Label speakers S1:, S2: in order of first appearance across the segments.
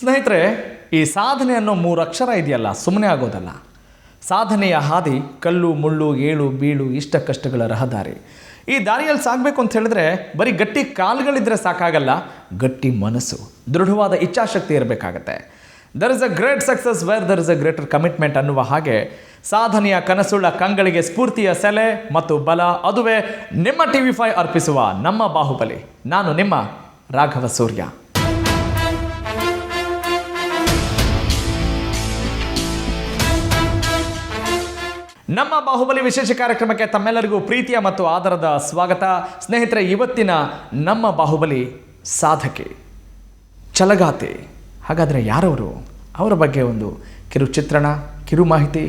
S1: ಸ್ನೇಹಿತರೆ, ಈ ಸಾಧನೆ ಅನ್ನೋ 3 ಅಕ್ಷರ ಇದೆಯಲ್ಲ, ಸುಮ್ಮನೆ ಆಗೋದಲ್ಲ. ಸಾಧನೆಯ ಹಾದಿ ಕಲ್ಲು ಮುಳ್ಳು ಏಳು ಬೀಳು ಇಷ್ಟ ಕಷ್ಟಗಳ ರಹದಾರಿ. ಈ ದಾರಿಯಲ್ಲಿ ಸಾಗಬೇಕು ಅಂತ ಹೇಳಿದ್ರೆ ಬರೀ ಗಟ್ಟಿ ಕಾಲುಗಳಿದ್ರೆ ಸಾಕಾಗಲ್ಲ, ಗಟ್ಟಿ ಮನಸ್ಸು, ದೃಢವಾದ ಇಚ್ಛಾಶಕ್ತಿ ಇರಬೇಕಾಗತ್ತೆ. There is a great success where there is a greater commitment ಅನ್ನುವ ಹಾಗೆ ಸಾಧನೆಯ ಕನಸುಳ್ಳ ಕಂಗಳಿಗೆ ಸ್ಫೂರ್ತಿಯ ಸೆಲೆ ಮತ್ತು ಬಲ, ಅದುವೇ ನಿಮ್ಮ TV5 ಅರ್ಪಿಸುವ ನಮ್ಮ ಬಾಹುಬಲಿ. ನಾನು ನಿಮ್ಮ ರಾಘವ ಸೂರ್ಯ. ನಮ್ಮ ಬಾಹುಬಲಿ ವಿಶೇಷ ಕಾರ್ಯಕ್ರಮಕ್ಕೆ ತಮ್ಮೆಲ್ಲರಿಗೂ ಪ್ರೀತಿಯ ಮತ್ತು ಆದರದ ಸ್ವಾಗತ. ಸ್ನೇಹಿತರೆ, ಇವತ್ತಿನ ನಮ್ಮ ಬಾಹುಬಲಿ ಸಾಧಕಿ, ಛಲಗಾತಿ. ಹಾಗಾದರೆ ಯಾರವರು? ಅವರ ಬಗ್ಗೆ ಒಂದು ಕಿರು ಚಿತ್ರಣ, ಕಿರು ಮಾಹಿತಿ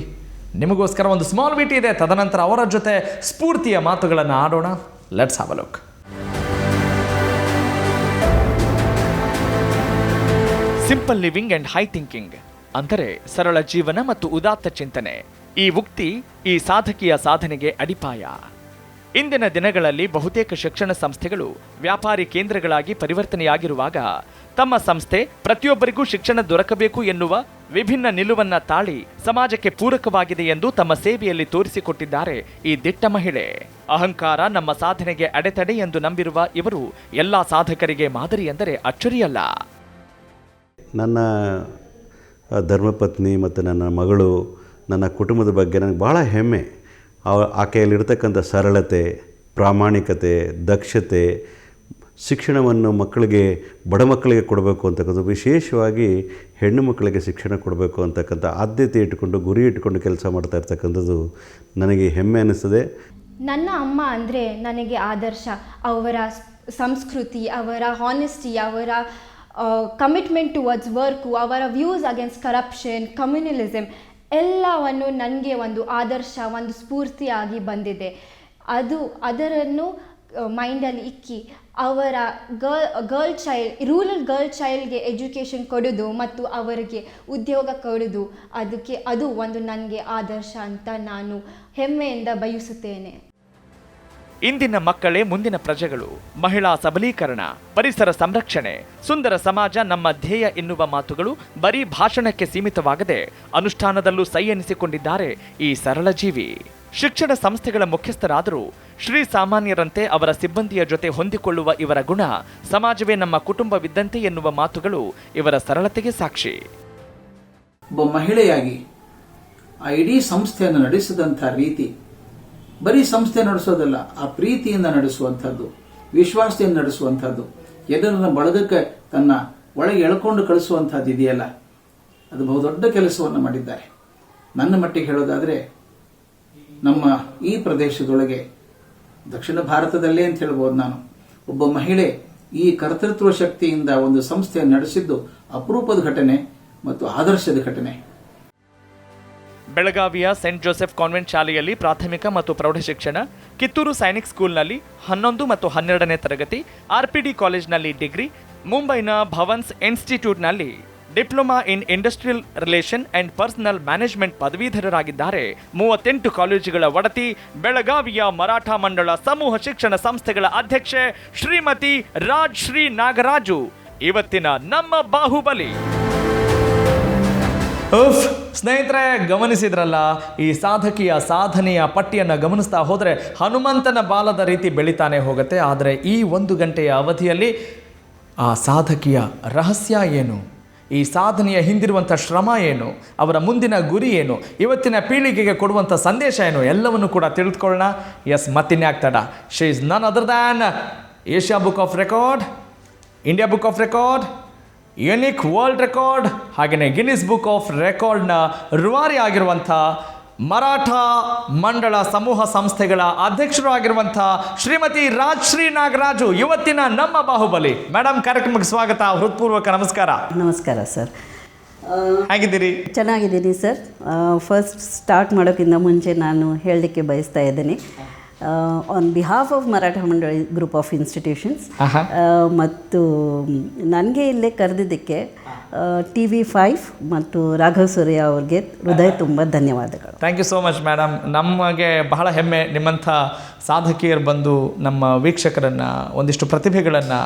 S1: ನಿಮಗೋಸ್ಕರ. ಒಂದು ಸ್ಮಾಲ್ ವಿಟಿ ಇದೆ, ತದನಂತರ ಅವರ ಜೊತೆ ಸ್ಫೂರ್ತಿಯ ಮಾತುಗಳನ್ನು ಆಡೋಣ. Let's have a look. Simple living and high thinking ಅಂದರೆ ಸರಳ ಜೀವನ ಮತ್ತು ಉದಾತ್ತ ಚಿಂತನೆ. ಈ ಉಕ್ತಿ ಈ ಸಾಧಕಿಯ ಸಾಧನೆಗೆ ಅಡಿಪಾಯ. ಇಂದಿನ ದಿನಗಳಲ್ಲಿ ಬಹುತೇಕ ಶಿಕ್ಷಣ ಸಂಸ್ಥೆಗಳು ವ್ಯಾಪಾರಿ ಕೇಂದ್ರಗಳಾಗಿ ಪರಿವರ್ತನೆಯಾಗಿರುವಾಗ ತಮ್ಮ ಸಂಸ್ಥೆ ಪ್ರತಿಯೊಬ್ಬರಿಗೂ ಶಿಕ್ಷಣ ದೊರಕಬೇಕು ಎನ್ನುವ ವಿಭಿನ್ನ ನಿಲುವನ್ನ ತಾಳಿ ಸಮಾಜಕ್ಕೆ ಪೂರಕವಾಗಿದೆ ಎಂದು ತಮ್ಮ ಸೇವೆಯಲ್ಲಿ ತೋರಿಸಿಕೊಟ್ಟಿದ್ದಾರೆ ಈ ದಿಟ್ಟ ಮಹಿಳೆ. ಅಹಂಕಾರ ನಮ್ಮ ಸಾಧನೆಗೆ ಅಡೆತಡೆ ಎಂದು ನಂಬಿರುವ ಇವರು ಎಲ್ಲ ಸಾಧಕರಿಗೆ ಮಾದರಿ ಎಂದರೆ ಅಚ್ಚರಿಯಲ್ಲ.
S2: ನನ್ನ ಧರ್ಮಪತ್ನಿ ಮತ್ತು ನನ್ನ ಮಗಳು, ನನ್ನ ಕುಟುಂಬದ ಬಗ್ಗೆ ನನಗೆ ಭಾಳ ಹೆಮ್ಮೆ. ಆಕೆಯಲ್ಲಿರ್ತಕ್ಕಂಥ ಸರಳತೆ, ಪ್ರಾಮಾಣಿಕತೆ, ದಕ್ಷತೆ, ಶಿಕ್ಷಣವನ್ನು ಮಕ್ಕಳಿಗೆ, ಬಡ ಮಕ್ಕಳಿಗೆ ಕೊಡಬೇಕು ಅಂತಕ್ಕಂಥ, ವಿಶೇಷವಾಗಿ ಹೆಣ್ಣು ಮಕ್ಕಳಿಗೆ ಶಿಕ್ಷಣ ಕೊಡಬೇಕು ಅಂತಕ್ಕಂಥ ಆದ್ಯತೆ ಇಟ್ಟುಕೊಂಡು, ಗುರಿ ಇಟ್ಟುಕೊಂಡು ಕೆಲಸ ಮಾಡ್ತಾ ಇರ್ತಕ್ಕಂಥದ್ದು ನನಗೆ ಹೆಮ್ಮೆ ಅನ್ನಿಸ್ತದೆ.
S3: ನನ್ನ ಅಮ್ಮ ಅಂದರೆ ನನಗೆ ಆದರ್ಶ. ಅವರ ಸಂಸ್ಕೃತಿ, ಅವರ ಹಾನೆಸ್ಟಿ, ಅವರ ಕಮಿಟ್ಮೆಂಟ್ ಟುವರ್ಡ್ಸ್ ವರ್ಕು, ಅವರ ವ್ಯೂಸ್ ಅಗೇನ್ಸ್ಟ್ ಕರಪ್ಷನ್, ಕಮ್ಯುನಲಿಸಮ್ ಎಲ್ಲವನ್ನು ನನಗೆ ಒಂದು ಆದರ್ಶ, ಒಂದು ಸ್ಫೂರ್ತಿಯಾಗಿ ಬಂದಿದೆ. ಅದರನ್ನು ಮೈಂಡಲ್ಲಿ ಇಕ್ಕಿ ಅವರ ರೂರಲ್ ಗರ್ಲ್ ಚೈಲ್ಡ್ಗೆ ಎಜುಕೇಷನ್ ಕೊಡೋದು ಮತ್ತು ಅವರಿಗೆ ಉದ್ಯೋಗ ಕೊಡೋದು, ಅದು ಒಂದು ನನಗೆ ಆದರ್ಶ ಅಂತ ನಾನು ಹೆಮ್ಮೆಯಿಂದ ಬಯಸುತ್ತೇನೆ.
S1: ಇಂದಿನ ಮಕ್ಕಳೇ ಮುಂದಿನ ಪ್ರಜೆಗಳು. ಮಹಿಳಾ ಸಬಲೀಕರಣ, ಪರಿಸರ ಸಂರಕ್ಷಣೆ, ಸುಂದರ ಸಮಾಜ ನಮ್ಮ ಧ್ಯೇಯ ಎನ್ನುವ ಮಾತುಗಳು ಬರೀ ಭಾಷಣಕ್ಕೆ ಸೀಮಿತವಾಗದೆ ಅನುಷ್ಠಾನದಲ್ಲೂ ಸೈ ಎನಿಸಿಕೊಂಡಿದ್ದಾರೆ ಈ ಸರಳ ಜೀವಿ. ಶಿಕ್ಷಣ ಸಂಸ್ಥೆಗಳ ಮುಖ್ಯಸ್ಥರಾದರೂ ಶ್ರೀ ಸಾಮಾನ್ಯರಂತೆ ಅವರ ಸಿಬ್ಬಂದಿಯ ಜೊತೆ ಹೊಂದಿಕೊಳ್ಳುವ ಇವರ ಗುಣ ಸಮಾಜವೇ ನಮ್ಮ ಕುಟುಂಬವಿದ್ದಂತೆ ಎನ್ನುವ ಮಾತುಗಳು ಇವರ ಸರಳತೆಗೆ ಸಾಕ್ಷಿ.
S4: ಒಬ್ಬ ಮಹಿಳೆಯಾಗಿ ಆ ಇಡೀ ಸಂಸ್ಥೆಯನ್ನು ನಡೆಸಿದಂಥ ರೀತಿ ಬರೀ ಸಂಸ್ಥೆ ನಡೆಸೋದಲ್ಲ, ಆ ಪ್ರೀತಿಯಿಂದ ನಡೆಸುವಂಥದ್ದು, ವಿಶ್ವಾಸದಿಂದ ನಡೆಸುವಂಥದ್ದು, ಎಲ್ಲರನ್ನ ಬಳಗಕ್ಕೆ ತನ್ನ ಒಳಗೆ ಎಳ್ಕೊಂಡು ಕಳಿಸುವಂಥದ್ದು ಇದೆಯಲ್ಲ, ಅದು ಬಹುದೊಡ್ಡ ಕೆಲಸವನ್ನು ಮಾಡಿದ್ದಾರೆ. ನನ್ನ ಮಟ್ಟಿಗೆ ಹೇಳೋದಾದ್ರೆ, ನಮ್ಮ ಈ ಪ್ರದೇಶದೊಳಗೆ, ದಕ್ಷಿಣ ಭಾರತದಲ್ಲೇ ಅಂತ ಹೇಳ್ಬೋದು ನಾನು, ಒಬ್ಬ ಮಹಿಳೆ ಈ ಕರ್ತೃತ್ವ ಶಕ್ತಿಯಿಂದ ಒಂದು ಸಂಸ್ಥೆಯನ್ನು ನಡೆಸಿದ್ದು ಅಪರೂಪದ ಘಟನೆ ಮತ್ತು ಆದರ್ಶದ ಘಟನೆ.
S1: ಬೆಳಗಾವಿಯ ಸೆಂಟ್ ಜೋಸೆಫ್ ಕಾನ್ವೆಂಟ್ ಶಾಲೆಯಲ್ಲಿ ಪ್ರಾಥಮಿಕ ಮತ್ತು ಪ್ರೌಢಶಿಕ್ಷಣ, ಕಿತ್ತೂರು ಸೈನಿಕ್ ಸ್ಕೂಲ್ನಲ್ಲಿ 11 ಮತ್ತು 12ನೇ ತರಗತಿ, RPD ಕಾಲೇಜ್ನಲ್ಲಿ ಡಿಗ್ರಿ, ಮುಂಬೈನ ಭವನ್ಸ್ ಇನ್ಸ್ಟಿಟ್ಯೂಟ್ನಲ್ಲಿ diploma in industrial relation and personal management ಪದವೀಧರರಾಗಿದ್ದಾರೆ. 38 ಕಾಲೇಜುಗಳ ಒಡತಿ, ಬೆಳಗಾವಿಯ ಮರಾಠ ಮಂಡಳ ಸಮೂಹ ಶಿಕ್ಷಣ ಸಂಸ್ಥೆಗಳ ಅಧ್ಯಕ್ಷೆ ಶ್ರೀಮತಿ ರಾಜ್ಶ್ರೀ ನಾಗರಾಜು ಇವತ್ತಿನ ನಮ್ಮ ಬಾಹುಬಲಿ. ಸ್ನೇಹಿತರೆ, ಗಮನಿಸಿದ್ರಲ್ಲ, ಈ ಸಾಧಕಿಯ ಸಾಧನೆಯ ಪಟ್ಟಿಯನ್ನು ಗಮನಿಸ್ತಾ ಹೋದರೆ ಹನುಮಂತನ ಬಾಲದ ರೀತಿ ಬೆಳಿತಾನೆ ಹೋಗುತ್ತೆ. ಆದರೆ ಈ 1 ಗಂಟೆಯ ಅವಧಿಯಲ್ಲಿ ಆ ಸಾಧಕಿಯ ರಹಸ್ಯ ಏನು, ಈ ಸಾಧನೆಯ ಹಿಂದಿರುವಂಥ ಶ್ರಮ ಏನು, ಅವರ ಮುಂದಿನ ಗುರಿ ಏನು, ಇವತ್ತಿನ ಪೀಳಿಗೆಗೆ ಕೊಡುವಂಥ ಸಂದೇಶ ಏನು, ಎಲ್ಲವನ್ನು ಕೂಡ ತಿಳಿದುಕೊಳ್ಳೋಣ. ಎಸ್, ಮತ್ತಿನ್ಯಾಕ್ ತಡ. ಶಿ ಇಸ್ ನನ್ other than Asia book of record, India book of record, unique world record, ಹಾಗೆಯೇ ಗಿನ್ನಿಸ್ ಬುಕ್ ಆಫ್ ರೆಕಾರ್ಡ್ನ ರೂವಾರಿ ಆಗಿರುವಂಥ ಮರಾಠ ಮಂಡಳ ಸಮೂಹ ಸಂಸ್ಥೆಗಳ ಅಧ್ಯಕ್ಷರು ಆಗಿರುವಂಥ ಶ್ರೀಮತಿ ರಾಜ್ಶ್ರೀ ನಾಗರಾಜು ಇವತ್ತಿನ ನಮ್ಮ ಬಾಹುಬಲಿ. ಮೇಡಮ್, ಕಾರ್ಯಕ್ರಮಕ್ಕೆ ಸ್ವಾಗತ, ಹೃತ್ಪೂರ್ವಕ ನಮಸ್ಕಾರ.
S5: ನಮಸ್ಕಾರ ಸರ್.
S1: ಹೇಗಿದ್ದೀರಿ?
S5: ಚೆನ್ನಾಗಿದ್ದೀನಿ ಸರ್. ಫಸ್ಟ್ ಸ್ಟಾರ್ಟ್ ಮಾಡೋಕ್ಕಿಂತ ಮುಂಚೆ ನಾನು ಹೇಳಲಿಕ್ಕೆ ಬಯಸ್ತಾ ಇದ್ದೀನಿ, ಆನ್ ಬಿಹಾಫ್ ಆಫ್ ಮರಾಠ ಮಂಡಳಿ ಗ್ರೂಪ್ ಆಫ್ ಇನ್ಸ್ಟಿಟ್ಯೂಷನ್ಸ್ ಮತ್ತು ನನಗೆ ಇಲ್ಲೇ ಕರೆದಿದ್ದಕ್ಕೆ TV5 ಮತ್ತು ರಾಘವ ಸೂರ್ಯ ಅವ್ರಿಗೆ ಹೃದಯ ತುಂಬ ಧನ್ಯವಾದಗಳು.
S1: Thank you so much madam. ನಮಗೆ ಬಹಳ ಹೆಮ್ಮೆ, ನಿಮ್ಮಂಥ ಸಾಧಕಿಯರು ಬಂದು ನಮ್ಮ ವೀಕ್ಷಕರನ್ನು, ಒಂದಿಷ್ಟು ಪ್ರತಿಭೆಗಳನ್ನು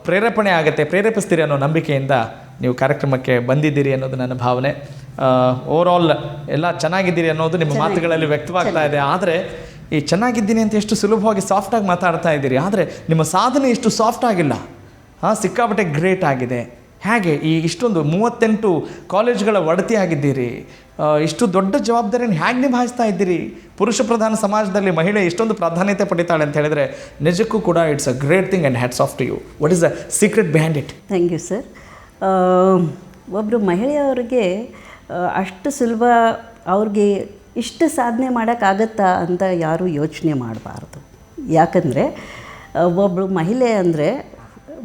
S1: ಪ್ರೇರೇಪಣೆ ಆಗುತ್ತೆ, ಪ್ರೇರೇಪಿಸ್ತೀರಿ ಅನ್ನೋ ನಂಬಿಕೆಯಿಂದ ನೀವು ಕಾರ್ಯಕ್ರಮಕ್ಕೆ ಬಂದಿದ್ದೀರಿ ಅನ್ನೋದು ನನ್ನ ಭಾವನೆ. ಓವರಾಲ್ ಎಲ್ಲ ಚೆನ್ನಾಗಿದ್ದೀರಿ ಅನ್ನೋದು ನಿಮ್ಮ ಮಾತುಗಳಲ್ಲಿ ವ್ಯಕ್ತವಾಗ್ತಾ ಇದೆ. ಆದರೆ ಈ ಚೆನ್ನಾಗಿದ್ದೀನಿ ಅಂತ ಎಷ್ಟು ಸುಲಭವಾಗಿ ಸಾಫ್ಟಾಗಿ ಮಾತಾಡ್ತಾ ಇದ್ದೀರಿ, ಆದರೆ ನಿಮ್ಮ ಸಾಧನೆ ಇಷ್ಟು ಸಾಫ್ಟ್ ಆಗಿಲ್ಲ. ಸಿಕ್ಕಾಪಟ್ಟೆ ಗ್ರೇಟ್ ಆಗಿದೆ. ಹೇಗೆ ಈ ಇಷ್ಟೊಂದು 38 ಕಾಲೇಜ್ಗಳ ಒಡತಿ ಆಗಿದ್ದೀರಿ, ಇಷ್ಟು ದೊಡ್ಡ ಜವಾಬ್ದಾರಿಯನ್ನು ಹೇಗೆ ನಿಭಾಯಿಸ್ತಾ ಇದ್ದೀರಿ? ಪುರುಷ ಪ್ರಧಾನ ಸಮಾಜದಲ್ಲಿ ಮಹಿಳೆ ಇಷ್ಟೊಂದು ಪ್ರಾಧಾನ್ಯತೆ ಪಡಿತಾಳೆ ಅಂತ ಹೇಳಿದರೆ ನಿಜಕ್ಕೂ ಕೂಡ it's a great thing and hats off to you. What is the secret behind it?
S5: Thank you sir. ಒಬ್ಬರು ಮಹಿಳೆಯವರಿಗೆ ಅಷ್ಟು ಸುಲಭ ಅವ್ರಿಗೆ ಇಷ್ಟು ಸಾಧನೆ ಮಾಡೋಕ್ಕಾಗತ್ತಾ ಅಂತ ಯಾರೂ ಯೋಚನೆ ಮಾಡಬಾರ್ದು. ಯಾಕಂದರೆ ಒಬ್ಬಳು ಮಹಿಳೆ ಅಂದರೆ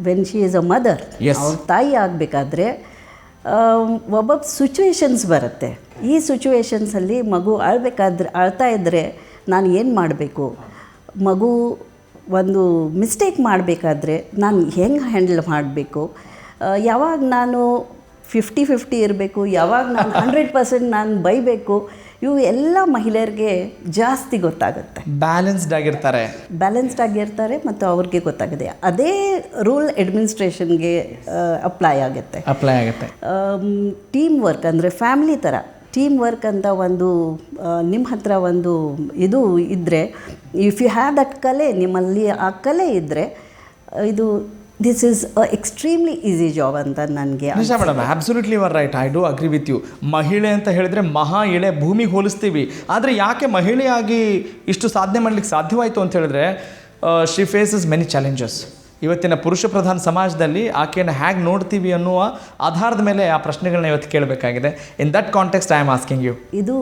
S5: when she is a mother, ಅವ್ರ ತಾಯಿ ಆಗಬೇಕಾದ್ರೆ ಒಬ್ಬೊಬ್ಬ ಸಿಚುವೇಶನ್ಸ್ ಬರುತ್ತೆ. ಈ ಸಿಚುವೇಶನ್ಸಲ್ಲಿ ಮಗು ಅಳ್ತಾ ಇದ್ದರೆ ನಾನು ಏನು ಮಾಡಬೇಕು, ಮಗು ಒಂದು ಮಿಸ್ಟೇಕ್ ಮಾಡಬೇಕಾದ್ರೆ ನಾನು ಹೆಂಗೆ ಹ್ಯಾಂಡಲ್ ಮಾಡಬೇಕು, ಯಾವಾಗ ನಾನು 50-50 ಇರಬೇಕು, ಯಾವಾಗ ನಾನು 100% ನಾನು ಬೈಬೇಕು, ಇವು ಎಲ್ಲ ಮಹಿಳೆಯರಿಗೆ ಜಾಸ್ತಿ ಗೊತ್ತಾಗುತ್ತೆ. ಬ್ಯಾಲೆನ್ಸ್ಡ್ ಆಗಿರ್ತಾರೆ ಮತ್ತು ಅವ್ರಿಗೆ ಗೊತ್ತಾಗಿದೆ. ಅದೇ ರೂಲ್ ಅಡ್ಮಿನಿಸ್ಟ್ರೇಷನ್ಗೆ ಅಪ್ಲೈ ಆಗುತ್ತೆ. ಟೀಮ್ ವರ್ಕ್ ಅಂದರೆ ಫ್ಯಾಮಿಲಿ ಥರ ಟೀಮ್ ವರ್ಕ್ ಅಂತ ಒಂದು ನಿಮ್ಮ ಹತ್ರ ಒಂದು ಇದು ಇದ್ದರೆ, ಇಫ್ ಯು ಹ್ಯಾವ್ ದಟ್ ಕಲೆ, ನಿಮ್ಮಲ್ಲಿ ಆ ಕಲೆ ಇದ್ದರೆ ಇದು this is extremely easy job ಅಂತ ನನಗೆ.
S1: ನಿಜ madam, absolutely you are right. I do agree with you. ಮಹಿಳೆ ಅಂತ ಹೇಳಿದರೆ ಮಹಾ ಎಳೆ ಭೂಮಿಗೆ ಹೋಲಿಸ್ತೀವಿ. ಆದರೆ ಯಾಕೆ ಮಹಿಳೆಯಾಗಿ ಇಷ್ಟು ಸಾಧನೆ ಮಾಡಲಿಕ್ಕೆ ಸಾಧ್ಯವಾಯಿತು ಅಂತ ಹೇಳಿದ್ರೆ ಶಿ ಫೇಸಸ್ ಮೆನಿ ಚಾಲೆಂಜಸ್. ಇವತ್ತಿನ ಪುರುಷ ಪ್ರಧಾನ ಸಮಾಜದಲ್ಲಿ ಆಕೆಯನ್ನು ಹೇಗೆ ನೋಡ್ತೀವಿ ಅನ್ನುವ ಆಧಾರದ ಮೇಲೆ ಆ ಪ್ರಶ್ನೆಗಳನ್ನ ಇವತ್ತು ಕೇಳಬೇಕಾಗಿದೆ. In that context I am asking you.
S5: ಇದು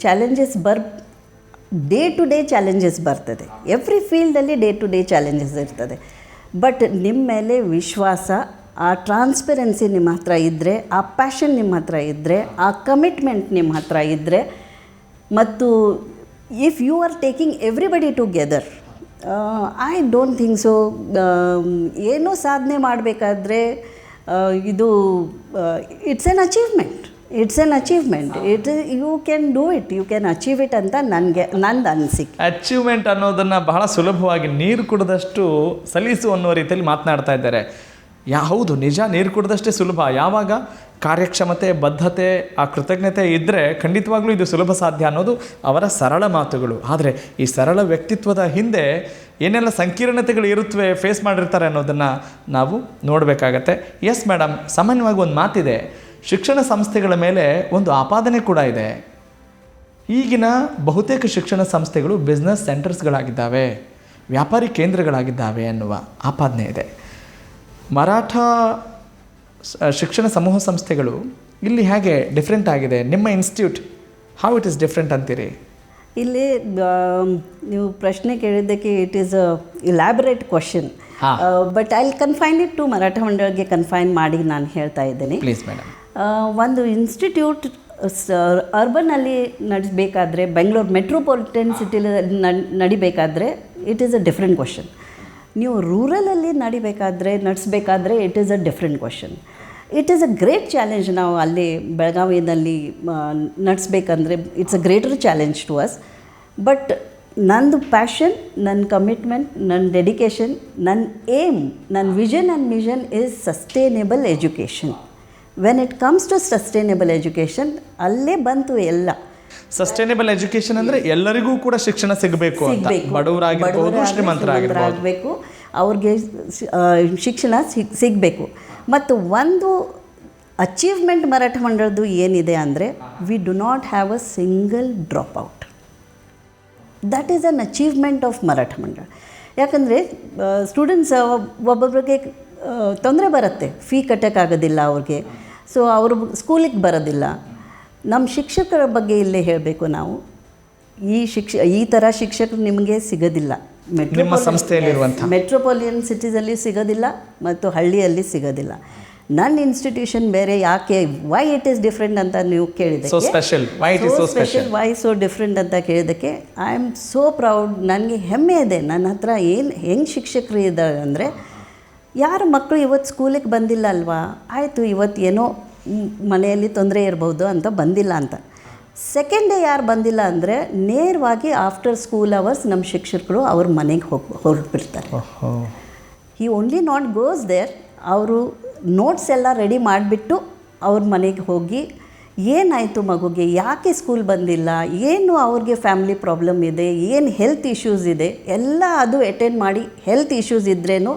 S5: challenges day to day challenges ಬರ್ತದೆ. ಎವ್ರಿ ಫೀಲ್ಡಲ್ಲಿ ಡೇ ಟು ಡೇ ಚಾಲೆಂಜಸ್ ಇರ್ತದೆ. ಬಟ್ ನಿಮ್ಮ ಮೇಲೆ ವಿಶ್ವಾಸ, ಆ ಟ್ರಾನ್ಸ್ಪರೆನ್ಸಿ ನಿಮ್ಮ ಹತ್ರ ಇದ್ದರೆ, ಆ ಪ್ಯಾಷನ್ ನಿಮ್ಮ ಹತ್ರ ಇದ್ದರೆ, ಆ ಕಮಿಟ್ಮೆಂಟ್ ನಿಮ್ಮ ಹತ್ರ ಇದ್ದರೆ, ಮತ್ತು if you are taking everybody together, I don't think so. ಏನೋ ಸಾಧನೆ ಮಾಡಬೇಕಾದ್ರೆ ಇದು it's an achievement. You can do it, you can achieve it ಅಂತ ನಂದು ಅನಿಸಿಕೆ.
S1: ಅಚೀವ್ಮೆಂಟ್ ಅನ್ನೋದನ್ನು ಬಹಳ ಸುಲಭವಾಗಿ ನೀರು ಕುಡಿದಷ್ಟು ಸಲೀಸು ಅನ್ನೋ ರೀತಿಯಲ್ಲಿ ಮಾತನಾಡ್ತಾ ಇದ್ದಾರೆ. ಹೌದು, ನಿಜ, ನೀರು ಕುಡಿದಷ್ಟೇ ಸುಲಭ. ಯಾವಾಗ ಕಾರ್ಯಕ್ಷಮತೆ, ಬದ್ಧತೆ, ಆ ಕೃತಜ್ಞತೆ ಇದ್ದರೆ ಖಂಡಿತವಾಗ್ಲೂ ಇದು ಸುಲಭ ಸಾಧ್ಯ ಅನ್ನೋದು ಅವರ ಸರಳ ಮಾತುಗಳು. ಆದರೆ ಈ ಸರಳ ವ್ಯಕ್ತಿತ್ವದ ಹಿಂದೆ ಏನೆಲ್ಲ ಸಂಕೀರ್ಣತೆಗಳು ಇರುತ್ತವೆ, ಫೇಸ್ ಮಾಡಿರ್ತಾರೆ ಅನ್ನೋದನ್ನು ನಾವು ನೋಡಬೇಕಾಗತ್ತೆ. ಎಸ್ ಮೇಡಮ್, ಸಾಮಾನ್ಯವಾಗಿ ಒಂದು ಮಾತಿದೆ, ಶಿಕ್ಷಣ ಸಂಸ್ಥೆಗಳ ಮೇಲೆ ಒಂದು ಆಪಾದನೆ ಕೂಡ ಇದೆ. ಈಗಿನ ಬಹುತೇಕ ಶಿಕ್ಷಣ ಸಂಸ್ಥೆಗಳು ಬಿಸ್ನೆಸ್ ಸೆಂಟರ್ಸ್ಗಳಾಗಿದ್ದಾವೆ, ವ್ಯಾಪಾರಿ ಕೇಂದ್ರಗಳಾಗಿದ್ದಾವೆ ಅನ್ನುವ ಆಪಾದನೆ ಇದೆ. ಮರಾಠ ಶಿಕ್ಷಣ ಸಮೂಹ ಸಂಸ್ಥೆಗಳು ಇಲ್ಲಿ ಹೇಗೆ ಡಿಫ್ರೆಂಟ್ ಆಗಿದೆ? ನಿಮ್ಮ institute how it is different ಅಂತೀರಿ?
S5: ಇಲ್ಲಿ ನೀವು ಪ್ರಶ್ನೆ ಕೇಳಿದ್ದಕ್ಕೆ it is a elaborate question. But I will confine it to Maratha ಮಂಡಳಿಗೆ ಕನ್ಫೈನ್ ಮಾಡಿ ನಾನು ಹೇಳ್ತಾ ಇದ್ದೇನೆ.
S1: Please madam.
S5: ಒಂದು ಇನ್ಸ್ಟಿಟ್ಯೂಟ್ ಅರ್ಬನಲ್ಲಿ ನಡೆಸಬೇಕಾದ್ರೆ, ಬೆಂಗಳೂರು ಮೆಟ್ರೋಪಾಲಿಟನ್ ಸಿಟಿಲಿ ನಡಿಬೇಕಾದ್ರೆ it is a different question. ನೀವು ರೂರಲಲ್ಲಿ ನಡೆಸಬೇಕಾದ್ರೆ it is a different question. It is a great challenge. ನಾವು ಅಲ್ಲಿ ಬೆಳಗಾವಿಯಲ್ಲಿ ನಡೆಸ್ಬೇಕಂದ್ರೆ it's a greater challenge to us. But ನಂದು ಪ್ಯಾಷನ್, ನನ್ನ ಕಮಿಟ್ಮೆಂಟ್, ನನ್ನ ಡೆಡಿಕೇಶನ್, ನನ್ನ ಏಮ್, ನನ್ನ vision and mission is sustainable education. When it comes to sustainable education, ಅಲ್ಲೇ ಬಂತು ಎಲ್ಲ.
S1: ಸಸ್ಟೈನೇಬಲ್ ಎಜುಕೇಷನ್ ಅಂದರೆ ಎಲ್ಲರಿಗೂ ಕೂಡ ಶಿಕ್ಷಣ ಸಿಗಬೇಕು ಅಂತ, ಬಡವರಾಗಿರ್ಬೋದು, ಶ್ರೀಮಂತರಾಗಿರಬೇಕು,
S5: ಅವ್ರಿಗೆ ಶಿಕ್ಷಣ ಸಿಗಬೇಕು. ಮತ್ತು ಒಂದು ಅಚೀವ್ಮೆಂಟ್ ಮರಾಠ ಮಂಡಳದ್ದು ಏನಿದೆ ಅಂದರೆ, we do not have a single drop out. That is an achievement of Maratha ಮಂಡಳ. ಯಾಕಂದರೆ ಸ್ಟೂಡೆಂಟ್ಸ್ ಒಬ್ಬೊಬ್ಬರಿಗೆ ತೊಂದರೆ ಬರುತ್ತೆ, ಫೀ ಕಟ್ಟೋಕ್ಕಾಗೋದಿಲ್ಲ ಅವ್ರಿಗೆ, ಸೊ ಅವರು ಸ್ಕೂಲಿಗೆ ಬರೋದಿಲ್ಲ. ನಮ್ಮ ಶಿಕ್ಷಕರ ಬಗ್ಗೆ ಇಲ್ಲೇ ಹೇಳಬೇಕು ನಾವು. ಈ ಥರ ಶಿಕ್ಷಕರು ನಿಮಗೆ ಸಿಗೋದಿಲ್ಲ ಮೆಟ್ರೋಪಾಲಿಯನ್ ಸಿಟೀಸಲ್ಲಿ ಸಿಗೋದಿಲ್ಲ ಮತ್ತು ಹಳ್ಳಿಯಲ್ಲಿ ಸಿಗೋದಿಲ್ಲ. ನನ್ನ ಇನ್ಸ್ಟಿಟ್ಯೂಷನ್ ಬೇರೆ. ಯಾಕೆ, ವೈ ಇಟ್ ಈಸ್ ಡಿಫ್ರೆಂಟ್ ಅಂತ ನೀವು ಕೇಳಿದ್ದಕ್ಕೆ, ವೈ ಸೋ ಡಿಫ್ರೆಂಟ್ ಅಂತ ಕೇಳಿದ್ದಕ್ಕೆ ಐ ಆಮ್ ಸೋ ಪ್ರೌಡ್. ನನಗೆ ಹೆಮ್ಮೆ ಇದೆ. ನನ್ನ ಹತ್ರ ಹೆಂಗೆ ಶಿಕ್ಷಕರು ಇದ್ದಾರೆ ಅಂದರೆ, ಯಾರು ಮಕ್ಕಳು ಇವತ್ತು ಸ್ಕೂಲಿಗೆ ಬಂದಿಲ್ಲ ಅಲ್ವಾ, ಆಯಿತು ಇವತ್ತು ಏನೋ ಮನೆಯಲ್ಲಿ ತೊಂದರೆ ಇರ್ಬೋದು ಅಂತ ಬಂದಿಲ್ಲ ಅಂತ. ಸೆಕೆಂಡ್ ಡೇ ಯಾರು ಬಂದಿಲ್ಲ ಅಂದರೆ ನೇರವಾಗಿ ಆಫ್ಟರ್ ಸ್ಕೂಲ್ ಅವರ್ಸ್ ನಮ್ಮ ಶಿಕ್ಷಕರು ಅವ್ರ ಮನೆಗೆ ಹೊರಟ್ಬಿಡ್ತಾರೆ. He only not goes there. ಅವರು ನೋಟ್ಸ್ ಎಲ್ಲ ರೆಡಿ ಮಾಡಿಬಿಟ್ಟು ಅವ್ರ ಮನೆಗೆ ಹೋಗಿ ಏನಾಯಿತು ಮಗುಗೆ, ಯಾಕೆ ಸ್ಕೂಲ್ ಬಂದಿಲ್ಲ, ಏನು ಅವ್ರಿಗೆ ಫ್ಯಾಮಿಲಿ ಪ್ರಾಬ್ಲಮ್ ಇದೆ, ಏನು ಹೆಲ್ತ್ ಇಶ್ಯೂಸ್ ಇದೆ ಎಲ್ಲ ಅದು ಅಟೆಂಡ್ ಮಾಡಿ, ಹೆಲ್ತ್ ಇಶ್ಯೂಸ್ ಇದ್ರೇನು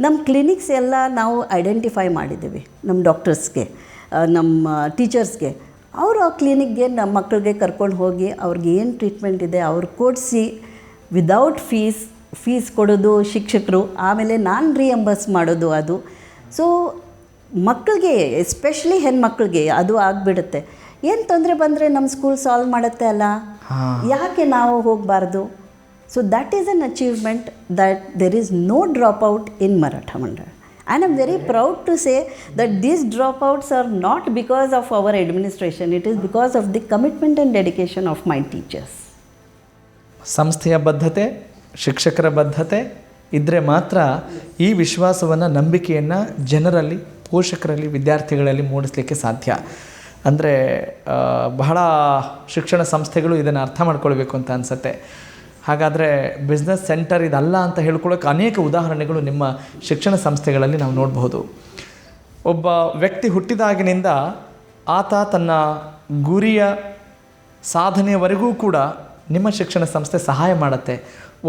S5: ನಮ್ಮ ಕ್ಲಿನಿಕ್ಸ್ ಎಲ್ಲ ನಾವು ಐಡೆಂಟಿಫೈ ಮಾಡಿದ್ದೀವಿ ನಮ್ಮ ಡಾಕ್ಟರ್ಸ್ಗೆ, ನಮ್ಮ ಟೀಚರ್ಸ್ಗೆ. ಅವರು ಆ ಕ್ಲಿನಿಕ್ಗೆ ನಮ್ಮ ಮಕ್ಕಳಿಗೆ ಕರ್ಕೊಂಡು ಹೋಗಿ ಅವ್ರಿಗೆ ಏನು ಟ್ರೀಟ್ಮೆಂಟ್ ಇದೆ ಅವ್ರು ಕೊಡಿಸಿ ವಿದೌಟ್ ಫೀಸ್ ಕೊಡೋದು ಶಿಕ್ಷಕರು, ಆಮೇಲೆ ನಾನ್ ರಿಯಂಬರ್ಸ್ ಮಾಡೋದು ಅದು. ಸೊ ಮಕ್ಕಳಿಗೆ ಎಸ್ಪೆಷಲಿ ಹೆಣ್ಮಕ್ಳಿಗೆ ಅದು ಆಗಿಬಿಡುತ್ತೆ. ಏನು ತೊಂದರೆ ಬಂದರೆ ನಮ್ಮ ಸ್ಕೂಲ್ ಸಾಲ್ವ್ ಮಾಡುತ್ತೆ ಅಲ್ಲ, ಯಾಕೆ ನಾವು ಹೋಗಬಾರ್ದು? So that is an achievement that there is no drop out in Maratha Mandal. And I'm very proud to say that these dropouts are not because of our administration, it is because of the commitment and dedication of my teachers.
S1: ಸಂಸ್ಥೆಯ ಬದ್ಧತೆ, ಶಿಕ್ಷಕರ ಬದ್ಧತೆ ಇದ್ದರೆ ಮಾತ್ರ ಈ ವಿಶ್ವಾಸವನ್ನು, ನಂಬಿಕೆಯನ್ನು ಜನರಲ್ಲಿ, ಪೋಷಕರಲ್ಲಿ, ವಿದ್ಯಾರ್ಥಿಗಳಲ್ಲಿ ಮೂಡಿಸಲಿಕ್ಕೆ ಸಾಧ್ಯ. ಅಂದರೆ ಬಹಳ ಶಿಕ್ಷಣ ಸಂಸ್ಥೆಗಳು ಇದನ್ನು ಅರ್ಥ ಮಾಡ್ಕೊಳ್ಬೇಕು ಅಂತ ಅನಿಸುತ್ತೆ. ಹಾಗಾದರೆ ಬಿಸ್ನೆಸ್ ಸೆಂಟರ್ ಇದಲ್ಲ ಅಂತ ಹೇಳ್ಕೊಳ್ಳೋಕೆ ಅನೇಕ ಉದಾಹರಣೆಗಳು ನಿಮ್ಮ ಶಿಕ್ಷಣ ಸಂಸ್ಥೆಗಳಲ್ಲಿ ನಾವು ನೋಡಬಹುದು. ಒಬ್ಬ ವ್ಯಕ್ತಿ ಹುಟ್ಟಿದಾಗಿನಿಂದ ಆತ ತನ್ನ ಗುರಿಯ ಸಾಧನೆಯವರೆಗೂ ಕೂಡ ನಿಮ್ಮ ಶಿಕ್ಷಣ ಸಂಸ್ಥೆ ಸಹಾಯ ಮಾಡುತ್ತೆ.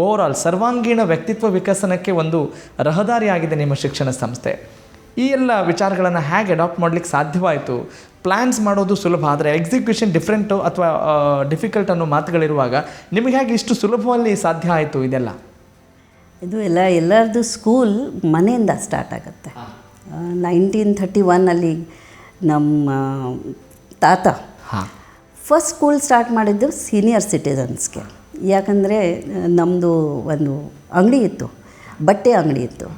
S1: ಓವರಾಲ್ ಸರ್ವಾಂಗೀಣ ವ್ಯಕ್ತಿತ್ವ ವಿಕಸನಕ್ಕೆ ಒಂದು ರಹದಾರಿಯಾಗಿದೆ ನಿಮ್ಮ ಶಿಕ್ಷಣ ಸಂಸ್ಥೆ. ಈ ಎಲ್ಲ ವಿಚಾರಗಳನ್ನು ಹೇಗೆ ಅಡಾಪ್ಟ್ ಮಾಡಲಿಕ್ಕೆ ಸಾಧ್ಯವಾಯಿತು? ಪ್ಲ್ಯಾನ್ಸ್ ಮಾಡೋದು ಸುಲಭ, ಆದರೆ ಎಕ್ಸಿಕ್ಯೂಷನ್ ಡಿಫ್ರೆಂಟು ಅಥವಾ ಡಿಫಿಕಲ್ಟ್ ಅನ್ನೋ ಮಾತುಗಳಿರುವಾಗ ನಿಮಗೆ ಹೇಗೆ ಇಷ್ಟು ಸುಲಭವಾಗಿ ಸಾಧ್ಯ ಆಯಿತು ಇದೆಲ್ಲ?
S5: ಇದು ಎಲ್ಲರದ್ದು ಸ್ಕೂಲ್ ಮನೆಯಿಂದ ಸ್ಟಾರ್ಟ್ ಆಗುತ್ತೆ. 1931 ನಮ್ಮ ತಾತ ಫಸ್ಟ್ ಸ್ಕೂಲ್ ಸ್ಟಾರ್ಟ್ ಮಾಡಿದ್ದು ಸೀನಿಯರ್ ಸಿಟಿಸನ್ಸ್ಗೆ. ಯಾಕಂದರೆ ನಮ್ಮದು ಒಂದು ಅಂಗಡಿ ಇತ್ತು, ಬಟ್ಟೆ ಅಂಗಡಿ ಇತ್ತು.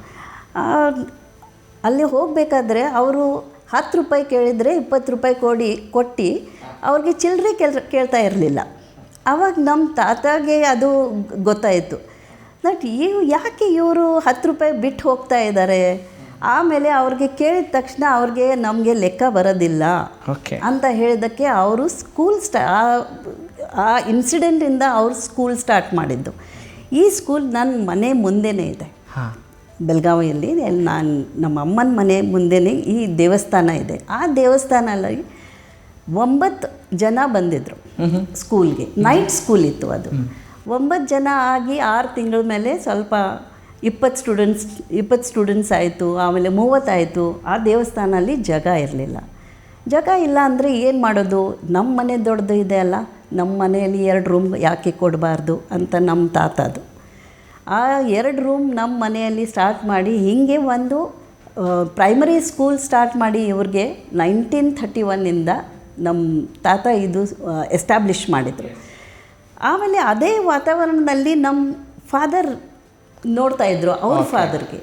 S5: ಅಲ್ಲಿ ಹೋಗಬೇಕಾದ್ರೆ ಅವರು 10 ರೂಪಾಯಿ ಕೇಳಿದರೆ 20 ರೂಪಾಯಿ ಕೊಟ್ಟು ಅವ್ರಿಗೆ ಚಿಲ್ಲರೆ ಕೇಳ್ತಾ ಇರಲಿಲ್ಲ. ಆವಾಗ ನಮ್ಮ ತಾತಾಗೆ ಅದು ಗೊತ್ತಾಯಿತು, ದಟ್ ಯಾಕೆ ಇವರು 10 ರೂಪಾಯಿ ಬಿಟ್ಟು ಹೋಗ್ತಾ ಇದ್ದಾರೆ. ಆಮೇಲೆ ಅವ್ರಿಗೆ ಕೇಳಿದ ತಕ್ಷಣ ಅವ್ರಿಗೆ ನಮಗೆ ಲೆಕ್ಕ ಬರೋದಿಲ್ಲ ಅಂತ ಹೇಳಿದ್ದಕ್ಕೆ ಅವರು ಸ್ಕೂಲ್ ಆ ಇನ್ಸಿಡೆಂಟಿಂದ ಅವ್ರು ಸ್ಕೂಲ್ ಸ್ಟಾರ್ಟ್ ಮಾಡಿದ್ದು. ಈ ಸ್ಕೂಲ್ ನನ್ನ ಮನೆ ಮುಂದೆನೇ ಇದೆ, ಬೆಳಗಾವಿಯಲ್ಲಿ. ನಮ್ಮ ಅಮ್ಮನ ಮನೆ ಮುಂದೆನೇ ಈ ದೇವಸ್ಥಾನ ಇದೆ. ಆ ದೇವಸ್ಥಾನಲ್ಲಿ 9 ಜನ ಬಂದಿದ್ದರು ಸ್ಕೂಲ್ಗೆ. ನೈಟ್ ಸ್ಕೂಲ್ ಇತ್ತು ಅದು. 9 ಜನ ಆಗಿ 6 ತಿಂಗಳ ಮೇಲೆ ಸ್ವಲ್ಪ 20 ಸ್ಟೂಡೆಂಟ್ಸ್ ಆಯಿತು, ಆಮೇಲೆ 30 ಆಯಿತು. ಆ ದೇವಸ್ಥಾನಲ್ಲಿ ಜಾಗ ಇರಲಿಲ್ಲ. ಜಾಗ ಇಲ್ಲ ಅಂದರೆ ಏನು ಮಾಡೋದು? ನಮ್ಮ ಮನೆ ದೊಡ್ಡದು ಇದೆ ಅಲ್ಲ, ನಮ್ಮ ಮನೆಯಲ್ಲಿ 2 ರೂಮ್ ಯಾಕೆ ಕೊಡಬಾರ್ದು ಅಂತ ನಮ್ಮ ತಾತದು. ಆ 2 ರೂಮ್ ನಮ್ಮ ಮನೆಯಲ್ಲಿ ಸ್ಟಾರ್ಟ್ ಮಾಡಿ ಹೀಗೆ ಒಂದು ಪ್ರೈಮರಿ ಸ್ಕೂಲ್ ಸ್ಟಾರ್ಟ್ ಮಾಡಿ ಇವ್ರಿಗೆ 1931 ನಮ್ಮ ತಾತ ಇದು ಎಸ್ಟಾಬ್ಲಿಷ್ ಮಾಡಿದರು. ಆಮೇಲೆ ಅದೇ ವಾತಾವರಣದಲ್ಲಿ ನಮ್ಮ ಫಾದರ್ ನೋಡ್ತಾಯಿದ್ರು, ಅವ್ರ ಫಾದರ್ಗೆ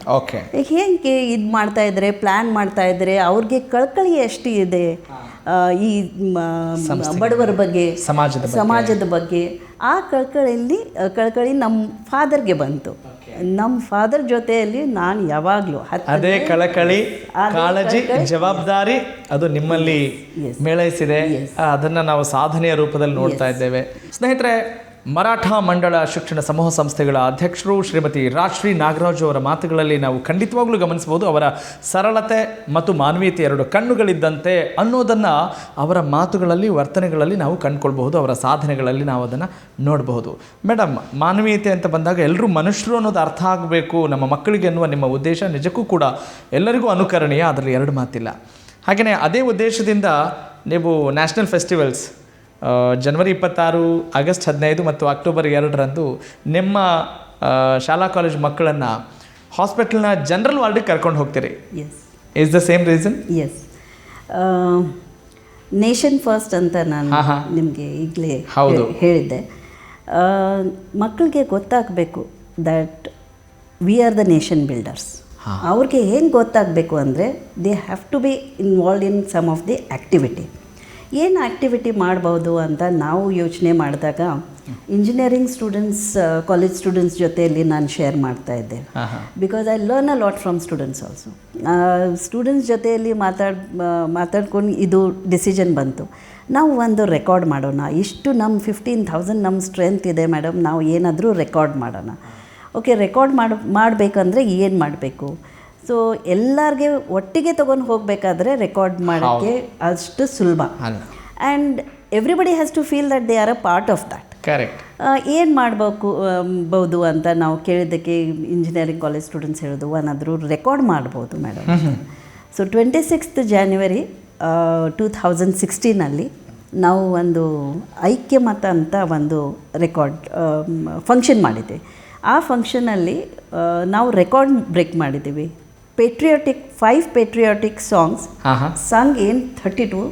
S5: ಹೇಗೆ ಇದು ಮಾಡ್ತಾಯಿದ್ರೆ, ಪ್ಲ್ಯಾನ್ ಮಾಡ್ತಾಯಿದ್ರೆ, ಅವ್ರಿಗೆ ಕಳಕಳಿ ಎಷ್ಟು ಇದೆ ಈ ಬಡವರ ಬಗ್ಗೆ, ಸಮಾಜದ ಬಗ್ಗೆ. ಆ ಕಳಕಳಿ ನಮ್ಮ ಫಾದರ್ಗೆ ಬಂತು. ನಮ್ಮ ಫಾದರ್ ಜೊತೆಯಲ್ಲಿ ನಾನು ಯಾವಾಗಲೂ
S1: ಅದೇ ಕಳಕಳಿ, ಕಾಳಜಿ, ಜವಾಬ್ದಾರಿ ಅದು ನಿಮ್ಮಲ್ಲಿ ಮೇಳೈಸಿದೆ. ಅದನ್ನು ನಾವು ಸಾಧನೆಯ ರೂಪದಲ್ಲಿ ನೋಡ್ತಾ ಇದ್ದೇವೆ. ಸ್ನೇಹಿತರೆ, ಮರಾಠ ಮಂಡಳ ಶಿಕ್ಷಣ ಸಮೂಹ ಸಂಸ್ಥೆಗಳ ಅಧ್ಯಕ್ಷರು ಶ್ರೀಮತಿ ರಾಜ್ಶ್ರೀ ನಾಗರಾಜು ಅವರ ಮಾತುಗಳಲ್ಲಿ ನಾವು ಖಂಡಿತವಾಗ್ಲೂ ಗಮನಿಸಬಹುದು. ಅವರ ಸರಳತೆ ಮತ್ತು ಮಾನವೀಯತೆ 2 ಕಣ್ಣುಗಳಿದ್ದಂತೆ ಅನ್ನೋದನ್ನು ಅವರ ಮಾತುಗಳಲ್ಲಿ, ವರ್ತನೆಗಳಲ್ಲಿ ನಾವು ಕಂಡುಕೊಳ್ಬಹುದು. ಅವರ ಸಾಧನೆಗಳಲ್ಲಿ ನಾವು ಅದನ್ನು ನೋಡಬಹುದು. ಮೇಡಮ್, ಮಾನವೀಯತೆ ಅಂತ ಬಂದಾಗ ಎಲ್ಲರೂ ಮನುಷ್ಯರು ಅನ್ನೋದು ಅರ್ಥ ಆಗಬೇಕು ನಮ್ಮ ಮಕ್ಕಳಿಗೆ ಅನ್ನುವ ನಿಮ್ಮ ಉದ್ದೇಶ ನಿಜಕ್ಕೂ ಕೂಡ ಎಲ್ಲರಿಗೂ ಅನುಕರಣೀಯ, ಅದರಲ್ಲಿ 2 ಮಾತಿಲ್ಲ. ಹಾಗೆಯೇ ಅದೇ ಉದ್ದೇಶದಿಂದ ನೀವು ನ್ಯಾಷನಲ್ ಫೆಸ್ಟಿವಲ್ಸ್ ಜನವರಿ 26, ಆಗಸ್ಟ್ 15 ಮತ್ತು ಅಕ್ಟೋಬರ್ 2ರಂದು ನಿಮ್ಮ ಶಾಲಾ ಕಾಲೇಜು ಮಕ್ಕಳನ್ನು ಹಾಸ್ಪಿಟಲ್ನ ಜನರಲ್ ವಾರ್ಡಿಗೆ ಕರ್ಕೊಂಡು ಹೋಗ್ತೀರಿ. Is the same reason?
S5: Yes, nation first ಅಂತ ನಾನು ನಿಮಗೆ ಈಗಲೇ ಹೇಳಿದ್ದೆ. ಮಕ್ಕಳಿಗೆ ಗೊತ್ತಾಗಬೇಕು that we are the nation builders. ಅವ್ರಿಗೆ ಏನು ಗೊತ್ತಾಗಬೇಕು ಅಂದರೆ they have to be involve in some of the activity. ಏನು ಆ್ಯಕ್ಟಿವಿಟಿ ಮಾಡ್ಬೋದು ಅಂತ ನಾವು ಯೋಚನೆ ಮಾಡಿದಾಗ ಇಂಜಿನಿಯರಿಂಗ್ ಸ್ಟೂಡೆಂಟ್ಸ್, ಕಾಲೇಜ್ ಸ್ಟೂಡೆಂಟ್ಸ್ ಜೊತೆಯಲ್ಲಿ ನಾನು ಶೇರ್ ಮಾಡ್ತಾಯಿದ್ದೆ. Because I learn a lot from students also. Students ಜೊತೆಯಲ್ಲಿ ಮಾತಾಡ್ಕೊಂಡು ಇದು ಡಿಸಿಷನ್ ಬಂತು, ನಾವು ಒಂದು ರೆಕಾರ್ಡ್ ಮಾಡೋಣ. ಇಷ್ಟು ನಮ್ಮ 15,000 ನಮ್ಮ ಸ್ಟ್ರೆಂತ್ ಇದೆ ಮೇಡಮ್, ನಾವು ಏನಾದರೂ ರೆಕಾರ್ಡ್ ಮಾಡೋಣ. ಓಕೆ, ರೆಕಾರ್ಡ್ ಮಾಡಬೇಕಂದ್ರೆ ಏನು ಮಾಡಬೇಕು? ಸೊ ಎಲ್ಲರಿಗೆ ಒಟ್ಟಿಗೆ ತೊಗೊಂಡು ಹೋಗಬೇಕಾದ್ರೆ ರೆಕಾರ್ಡ್ ಮಾಡೋಕ್ಕೆ ಅಷ್ಟು ಸುಲಭ. And everybody has to feel that they are a part of that.
S1: Correct.
S5: ಏನು ಬಹುದು ಅಂತ ನಾವು ಕೇಳಿದ್ದಕ್ಕೆ ಇಂಜಿನಿಯರಿಂಗ್ ಕಾಲೇಜ್ ಸ್ಟೂಡೆಂಟ್ಸ್ ಹೇಳೋದು ಏನಾದರೂ ರೆಕಾರ್ಡ್ ಮಾಡ್ಬೋದು ಮೇಡಮ್. ಸೊ 26th January 2016 ನಾವು ಒಂದು ಐಕ್ಯಮತ ಅಂತ ಒಂದು ರೆಕಾರ್ಡ್ ಫಂಕ್ಷನ್ ಮಾಡಿದ್ವಿ. ಆ ಫಂಕ್ಷನಲ್ಲಿ ನಾವು ರೆಕಾರ್ಡ್ ಬ್ರೇಕ್ ಮಾಡಿದ್ದೀವಿ. ಫೈವ್ ಪೇಟ್ರಿಯಾಟಿಕ್ ಸಾಂಗ್ಸ್ ಸಂಗ್ ಇನ್ 32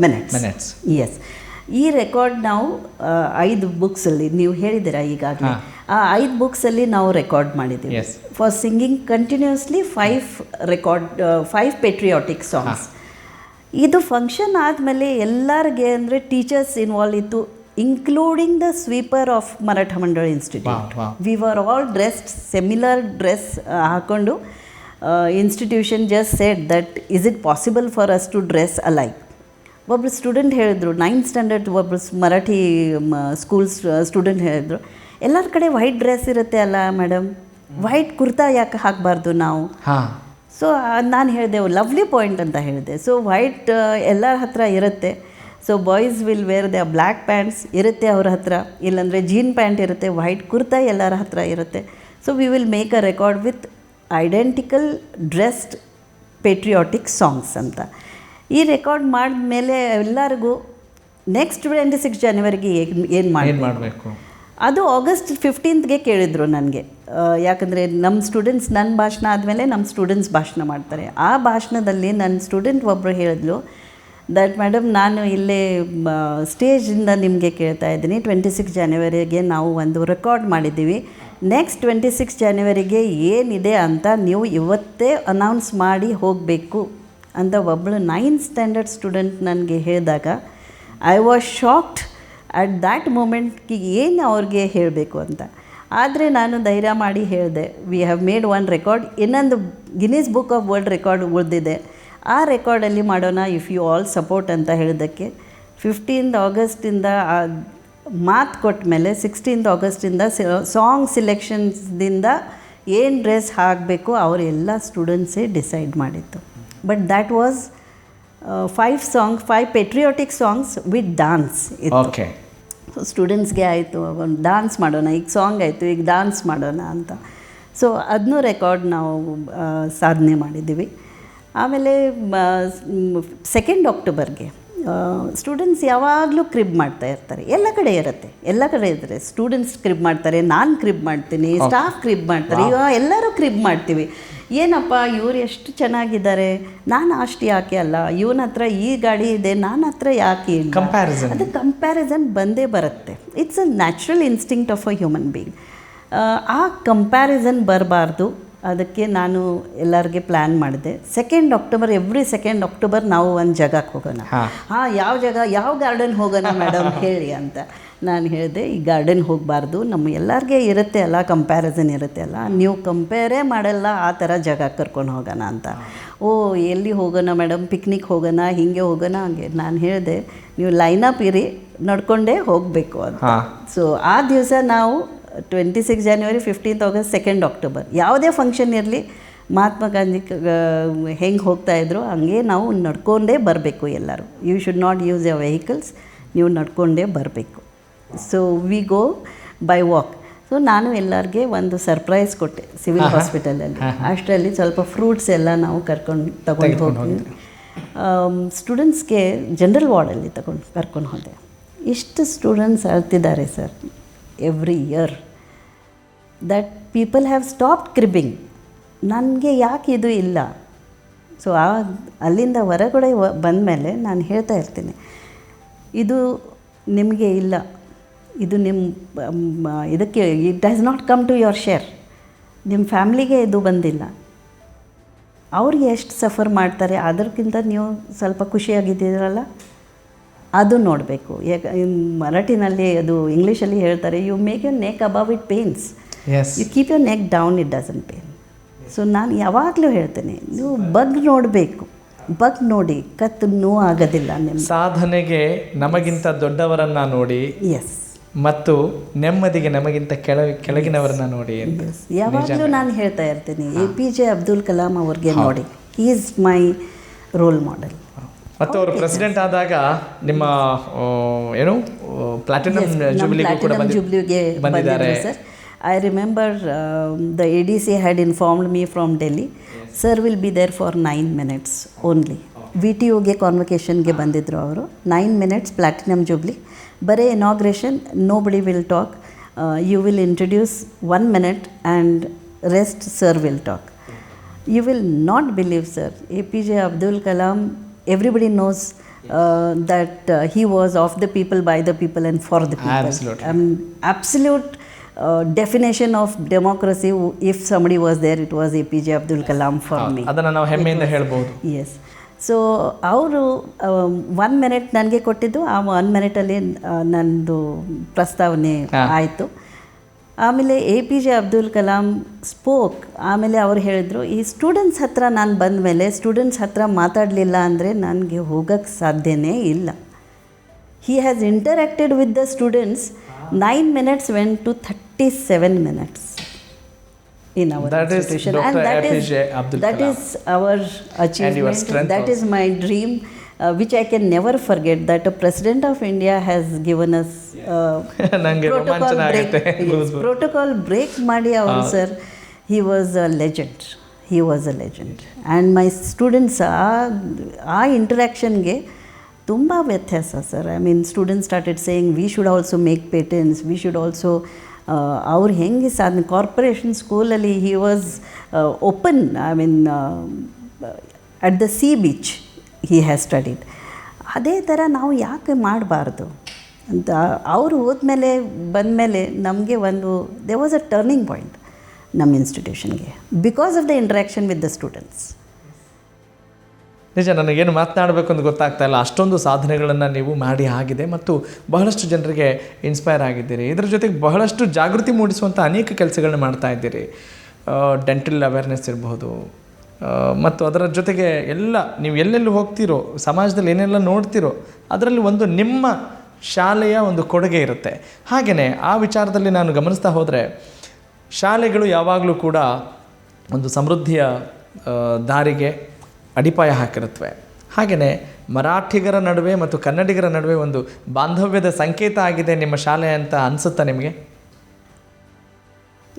S5: minutes. ಎಸ್. ಈ ರೆಕಾರ್ಡ್ ನಾವು 5 ಬುಕ್ಸಲ್ಲಿ, ನೀವು ಹೇಳಿದ್ದೀರಾ ಈಗಾಗಲೇ, ಆ 5 ಬುಕ್ಸಲ್ಲಿ ನಾವು ರೆಕಾರ್ಡ್ ಮಾಡಿದ್ದೀವಿ for singing continuously 5 patriotic songs. ಇದು ಫಂಕ್ಷನ್ ಆದಮೇಲೆ ಎಲ್ಲರಿಗೆ ಅಂದರೆ ಟೀಚರ್ಸ್ ಇನ್ವಾಲ್ವ್ ಇತ್ತು, including the sweeper of Maratha Mandal institute. We were all dressed similar dress ಹಾಕ್ಕೊಂಡು institution just said that is it possible for us to dress alike. ಒಬ್ಬರು student ಹೇಳಿದ್ರು, 9th standard ಒಬ್ಬರು Marathi school student ಹೇಳಿದ್ರು, ಎಲ್ಲರ ಕಡೆ ವೈಟ್ ಡ್ರೆಸ್ ಇರುತ್ತೆ ಅಲ್ಲ ಮೇಡಮ್, ವೈಟ್ ಕುರ್ತಾ ಯಾಕೆ ಹಾಕಬಾರ್ದು ನಾವು? ಸೊ ನಾನು ಹೇಳಿದೆ, ಲವ್ಲಿ ಪಾಯಿಂಟ್ ಅಂತ ಹೇಳಿದೆ. ಸೊ ವೈಟ್ ಎಲ್ಲರ ಹತ್ರ ಇರುತ್ತೆ. So boys will wear the black pants ಇರುತ್ತೆ ಅವ್ರ ಹತ್ರ, ಇಲ್ಲಾಂದರೆ ಜೀನ್ ಪ್ಯಾಂಟ್ ಇರುತ್ತೆ, ವೈಟ್ ಕುರ್ತಾ ಎಲ್ಲರ ಹತ್ರ ಇರುತ್ತೆ. So we will make a record with identical dressed patriotic songs ಅಂತ. ಈ ರೆಕಾರ್ಡ್ ಮಾಡಿದ್ಮೇಲೆ ಎಲ್ಲರಿಗೂ ನೆಕ್ಸ್ಟ್ 26 January ಏನು ಮಾಡಬೇಕು ಅದು August 15th ಕೇಳಿದರು ನನಗೆ. ಯಾಕಂದರೆ ನಮ್ಮ ಸ್ಟೂಡೆಂಟ್ಸ್, ನನ್ನ ಭಾಷಣ ಆದಮೇಲೆ ನಮ್ಮ ಸ್ಟೂಡೆಂಟ್ಸ್ ಭಾಷಣ ಮಾಡ್ತಾರೆ. ಆ ಭಾಷಣದಲ್ಲಿ ನನ್ನ ಸ್ಟೂಡೆಂಟ್ ಒಬ್ಬರು ಹೇಳಿದ್ಲು ದಟ್ ಮೇಡಮ್, ನಾನು ಇಲ್ಲೇ ಸ್ಟೇಜಿಂದ ನಿಮಗೆ ಕೇಳ್ತಾ ಇದ್ದೀನಿ, 26 January ನಾವು ಒಂದು ರೆಕಾರ್ಡ್ ಮಾಡಿದ್ದೀವಿ, ನೆಕ್ಸ್ಟ್ 26 January ಏನಿದೆ ಅಂತ ನೀವು ಇವತ್ತೇ ಅನೌನ್ಸ್ ಮಾಡಿ ಹೋಗಬೇಕು ಅಂತ ಒಬ್ಬಳು 9th standard ಸ್ಟೂಡೆಂಟ್ ನನಗೆ ಹೇಳಿದಾಗ I was shocked at that ಮೂಮೆಂಟ್ಗೆ ಏನು ಅವ್ರಿಗೆ ಹೇಳಬೇಕು ಅಂತ. ಆದರೆ ನಾನು ಧೈರ್ಯ ಮಾಡಿ ಹೇಳಿದೆ, ವಿ ಹ್ಯಾವ್ ಮೇಡ್ 1 ರೆಕಾರ್ಡ್, ಇನ್ನೊಂದು Guinness book of world record ಉಳಿದಿದೆ, ಆ ರೆಕಾರ್ಡಲ್ಲಿ ಮಾಡೋಣ ಇಫ್ ಯು ಆಲ್ ಸಪೋರ್ಟ್ ಅಂತ ಹೇಳಿದ್ದಕ್ಕೆ 15th August ಮಾತು ಕೊಟ್ಟ ಮೇಲೆ 16th August ಸಾಂಗ್ ಸಿಲೆಕ್ಷನ್ಸ್ದಿಂದ ಏನು ಡ್ರೆಸ್ ಹಾಕಬೇಕು ಅವರೆಲ್ಲ ಸ್ಟೂಡೆಂಟ್ಸೇ ಡಿಸೈಡ್ ಮಾಡಿತ್ತು. But that was 5 patriotic songs with dance ಇತ್ತು. ಸ್ಟೂಡೆಂಟ್ಸ್ಗೆ ಆಯಿತು, ಒಂದು ಡಾನ್ಸ್ ಮಾಡೋಣ, ಈಗ ಸಾಂಗ್ ಆಯಿತು, ಈಗ ಡಾನ್ಸ್ ಮಾಡೋಣ ಅಂತ. ಸೊ ಅದನ್ನೂ ರೆಕಾರ್ಡ್ ನಾವು ಸಾಧನೆ ಮಾಡಿದ್ದೀವಿ. ಆಮೇಲೆ 2nd October ಸ್ಟೂಡೆಂಟ್ಸ್ ಯಾವಾಗಲೂ ಕ್ರಿಬ್ ಮಾಡ್ತಾ ಇರ್ತಾರೆ, ಎಲ್ಲ ಕಡೆ ಇದ್ದರೆ ಸ್ಟೂಡೆಂಟ್ಸ್ ಕ್ರಿಬ್ ಮಾಡ್ತಾರೆ, ನಾನು ಕ್ರಿಬ್ ಮಾಡ್ತೀನಿ, ಸ್ಟಾಫ್ ಕ್ರಿಬ್ ಮಾಡ್ತಾರೆ, ಎಲ್ಲರೂ ಕ್ರಿಬ್ ಮಾಡ್ತೀವಿ. ಏನಪ್ಪ ಇವ್ರು ಎಷ್ಟು ಚೆನ್ನಾಗಿದ್ದಾರೆ, ನಾನು ಅಷ್ಟು ಯಾಕೆ ಅಲ್ಲ, ಇವನ ಹತ್ರ ಈ ಗಾಡಿ ಇದೆ, ನನ್ನ ಹತ್ರ ಯಾಕೆ ಇಲ್ಲ, ಅದು ಕಂಪ್ಯಾರಿಸನ್ ಬಂದೇ ಬರುತ್ತೆ. It's a natural instinct of a human being. ಆ ಕಂಪ್ಯಾರಿಸನ್ ಬರಬಾರ್ದು, ಅದಕ್ಕೆ ನಾನು ಎಲ್ಲರಿಗೆ ಪ್ಲ್ಯಾನ್ ಮಾಡಿದೆ. 2nd October every 2nd October ನಾವು ಒಂದು ಜಾಗಕ್ಕೆ ಹೋಗೋಣ. ಯಾವ ಜಾಗ, ಯಾವ ಗಾರ್ಡನ್ ಹೋಗೋಣ ಮೇಡಮ್ ಹೇಳಿ ಅಂತ ನಾನು ಹೇಳಿದೆ. ಈ ಗಾರ್ಡನ್ ಹೋಗಬಾರ್ದು, ನಮ್ಮ ಎಲ್ಲರಿಗೆ ಇರುತ್ತೆ ಅಲ್ಲ, ಕಂಪ್ಯಾರಿಸನ್ ಇರುತ್ತೆ ಅಲ್ಲ, ನೀವು ಕಂಪೇರೇ ಮಾಡಲ್ಲ ಆ ಥರ ಜಾಗಕ್ಕೆ ಕರ್ಕೊಂಡು ಹೋಗೋಣ ಅಂತ. ಎಲ್ಲಿ ಹೋಗೋಣ ಮೇಡಮ್, ಪಿಕ್ನಿಕ್ ಹೋಗೋಣ, ಹೀಗೆ ಹೋಗೋಣ, ಹಂಗೆ. ನಾನು ಹೇಳಿದೆ, ನೀವು ಲೈನಪ್ ಇರಿ, ನಡ್ಕೊಂಡೇ ಹೋಗಬೇಕು ಅಂತ. ಸೊ ಆ ದಿವಸ ನಾವು 26 January, 15th August, 2nd October ಯಾವುದೇ ಫಂಕ್ಷನ್ ಇರಲಿ, ಮಹಾತ್ಮ ಗಾಂಧಿ ಹೆಂಗೆ ಹೋಗ್ತಾಯಿದ್ರು ಹಂಗೆ ನಾವು ನಡ್ಕೊಂಡೇ ಬರಬೇಕು ಎಲ್ಲರೂ. You should not use your vehicles, ನೀವು ನಡ್ಕೊಂಡೇ ಬರಬೇಕು. So we go by walk. So ನಾನು ಎಲ್ಲರಿಗೆ ಒಂದು ಸರ್ಪ್ರೈಸ್ ಕೊಟ್ಟೆ ಸಿವಿಲ್ ಹಾಸ್ಪಿಟಲಲ್ಲಿ. ಅಷ್ಟರಲ್ಲಿ ಸ್ವಲ್ಪ ಫ್ರೂಟ್ಸ್ ಎಲ್ಲ ನಾವು ತಗೊಂಡು ಹೋಗಿ ಸ್ಟೂಡೆಂಟ್ಸ್ಗೆ ಜನರಲ್ ವಾರ್ಡಲ್ಲಿ ಕರ್ಕೊಂಡು ಹೋದೆ. ಇಷ್ಟು ಸ್ಟೂಡೆಂಟ್ಸ್ ಅಳ್ತಿದ್ದಾರೆ sir every year that people have stopped cribbing. ನನಗೆ ಯಾಕೆ ಇದು ಇಲ್ಲ? ಸೊ ಅಲ್ಲಿಂದ ಹೊರಗಡೆ ಬಂದಮೇಲೆ ನಾನು ಹೇಳ್ತಾ ಇರ್ತೀನಿ, ಇದು ನಿಮಗೆ ಇಲ್ಲ, ಇದು ನಿಮ್ಮ ಇದಕ್ಕೆ it has not come to your share. ನಿಮ್ಮ ಫ್ಯಾಮ್ಲಿಗೆ ಇದು ಬಂದಿಲ್ಲ, ಅವ್ರಿಗೆ ಎಷ್ಟು ಸಫರ್ ಮಾಡ್ತಾರೆ, ಅದಕ್ಕಿಂತ ನೀವು ಸ್ವಲ್ಪ ಖುಷಿಯಾಗಿದ್ದೀರಲ್ಲ, ಅದು ನೋಡಬೇಕು. ಮರಾಠಿನಲ್ಲಿ ಅದು ಇಂಗ್ಲೀಷಲ್ಲಿ ಹೇಳ್ತಾರೆ, you make your neck above it pains, you keep your neck down it doesn't pain. So ನಾನು ಯಾವಾಗಲೂ ಹೇಳ್ತೇನೆ, ನೀವು ನೋಡಬೇಕು, ನೋಡಿ ಕತ್ತು ನೋವು ಆಗೋದಿಲ್ಲ. ನಿಮ್ಮ
S1: ಸಾಧನೆಗೆ ನಮಗಿಂತ ದೊಡ್ಡವರನ್ನು ನೋಡಿ
S5: ಎಸ್
S1: ಮತ್ತು ನೆಮ್ಮದಿಗೆ ನಮಗಿಂತ ಕೆಳಗಿನವರನ್ನ ನೋಡಿ ಅಂತ.
S5: ಯಾವಾಗಲೂ ನಾನು ಹೇಳ್ತಾ ಇರ್ತೀನಿ APJ ಅಬ್ದುಲ್ ಕಲಾಂ ಅವ್ರಿಗೆ ನೋಡಿ, he is my role model.
S1: ಮತ್ತು ಅವರು ಪ್ರೆಸಿಡೆಂಟ್ ಆದಾಗ ನಿಮ್ಮ ಏನು ಪ್ಲಾಟಿನಮ್ ಜೂಬಿಲಿಗೆ ಕೂಡ ಬಂದಿದ್ದಾರೆ
S5: sir. I remember the ADC had informed me from Delhi, sir will be there for 9 minutes only. VTOಗೆ ಕಾನ್ವೊಕೇಶನ್ಗೆ ಬಂದಿದ್ದರು ಅವರು. 9 minutes ಪ್ಲಾಟಿನಮ್ ಜೂಬ್ಲಿ, ಬರೀ inauguration, nobody will talk, you will introduce 1 minute and rest sir will talk. You will not believe sir, APJ Abdul Kalam, everybody knows that he was of the people, by the people and for the people.
S1: Absolutely.
S5: Absolute definition of democracy. If somebody was there, it was APJ Abdul Kalam for me.
S1: ಅದನ್ನು ನಾವು ಹೆಮ್ಮೆಯಿಂದ ಹೇಳ್ಬೋದು.
S5: Yes. So ಅವರು 1 minute ನನಗೆ ಕೊಟ್ಟಿದ್ದು, ಆ 1 minute-ಅಲ್ಲಿ ನನ್ನದು ಪ್ರಸ್ತಾವನೆ ಆಯಿತು. ಆಮೇಲೆ APJ ಅಬ್ದುಲ್ ಕಲಾಂ ಸ್ಪೋಕ್. ಆಮೇಲೆ ಅವ್ರು ಹೇಳಿದರು, ಈ ಸ್ಟೂಡೆಂಟ್ಸ್ ಹತ್ರ ನಾನು ಬಂದ ಮೇಲೆ ಸ್ಟೂಡೆಂಟ್ಸ್ ಹತ್ರ ಮಾತಾಡಲಿಲ್ಲ ಅಂದರೆ ನನಗೆ ಹೋಗೋಕ್ಕೆ ಸಾಧ್ಯನೇ ಇಲ್ಲ. He has interacted with the students. 9 minutes went to 37 minutes in our institution. And that is our achievement. That is my dream, which I can never forget, that a President of India has given us protocol break ಮಾಡಿ ಅವರು sir. He was a legend. He was a legend. And my students, ಆ ಇಂಟರಾಕ್ಷನ್ಗೆ ತುಂಬ ವ್ಯತ್ಯಾಸ sir. I mean students started saying we should also make patents, we should also, ಅವ್ರು ಹೆಂಗೆ ಸಾಧನೆ corporation ಸ್ಕೂಲಲ್ಲಿ he was open. I mean at the C beach he has studied. ಅದೇ ಥರ ನಾವು ಯಾಕೆ ಮಾಡಬಾರ್ದು ಅಂತ ಅವರು ಹೋದ್ಮೇಲೆ ಬಂದಮೇಲೆ ನಮಗೆ ಒಂದು they was a turning point ನಮ್ಮ ಇನ್ಸ್ಟಿಟ್ಯೂಷನ್ಗೆ, because of the interaction with the students.
S1: ನಿಜ, ನನಗೇನು ಮಾತನಾಡಬೇಕು ಅಂತ ಗೊತ್ತಾಗ್ತಾ ಇಲ್ಲ. ಅಷ್ಟೊಂದು ಸಾಧನೆಗಳನ್ನು ನೀವು ಮಾಡಿ ಆಗಿದೆ ಮತ್ತು ಬಹಳಷ್ಟು ಜನರಿಗೆ ಇನ್ಸ್ಪೈರ್ ಆಗಿದ್ದೀರಿ. ಇದರ ಜೊತೆಗೆ ಬಹಳಷ್ಟು ಜಾಗೃತಿ ಮೂಡಿಸುವಂಥ ಅನೇಕ ಕೆಲಸಗಳನ್ನ ಮಾಡ್ತಾ ಇದ್ದೀರಿ. ಡೆಂಟಲ್ ಅವೇರ್ನೆಸ್ ಇರಬಹುದು, ಮತ್ತು ಅದರ ಜೊತೆಗೆ ಎಲ್ಲ ನೀವು ಎಲ್ಲೆಲ್ಲಿ ಹೋಗ್ತೀರೋ, ಸಮಾಜದಲ್ಲಿ ಏನೆಲ್ಲ ನೋಡ್ತೀರೋ, ಅದರಲ್ಲಿ ಒಂದು ನಿಮ್ಮ ಶಾಲೆಯ ಒಂದು ಕೊಡುಗೆ ಇರುತ್ತೆ. ಹಾಗೆಯೇ ಆ ವಿಚಾರದಲ್ಲಿ ನಾನು ಗಮನಿಸ್ತಾ ಹೋದರೆ ಶಾಲೆಗಳು ಯಾವಾಗಲೂ ಕೂಡ ಒಂದು ಸಮೃದ್ಧಿಯ ದಾರಿಗೆ ಅಡಿಪಾಯ ಹಾಕಿರುತ್ತವೆ. ಹಾಗೆಯೇ ಮರಾಠಿಗರ ನಡುವೆ ಮತ್ತು ಕನ್ನಡಿಗರ ನಡುವೆ ಒಂದು ಬಾಂಧವ್ಯದ ಸಂಕೇತ ಆಗಿದೆ ನಿಮ್ಮ ಶಾಲೆ ಅಂತ ಅನಿಸುತ್ತಾ ನಿಮಗೆ?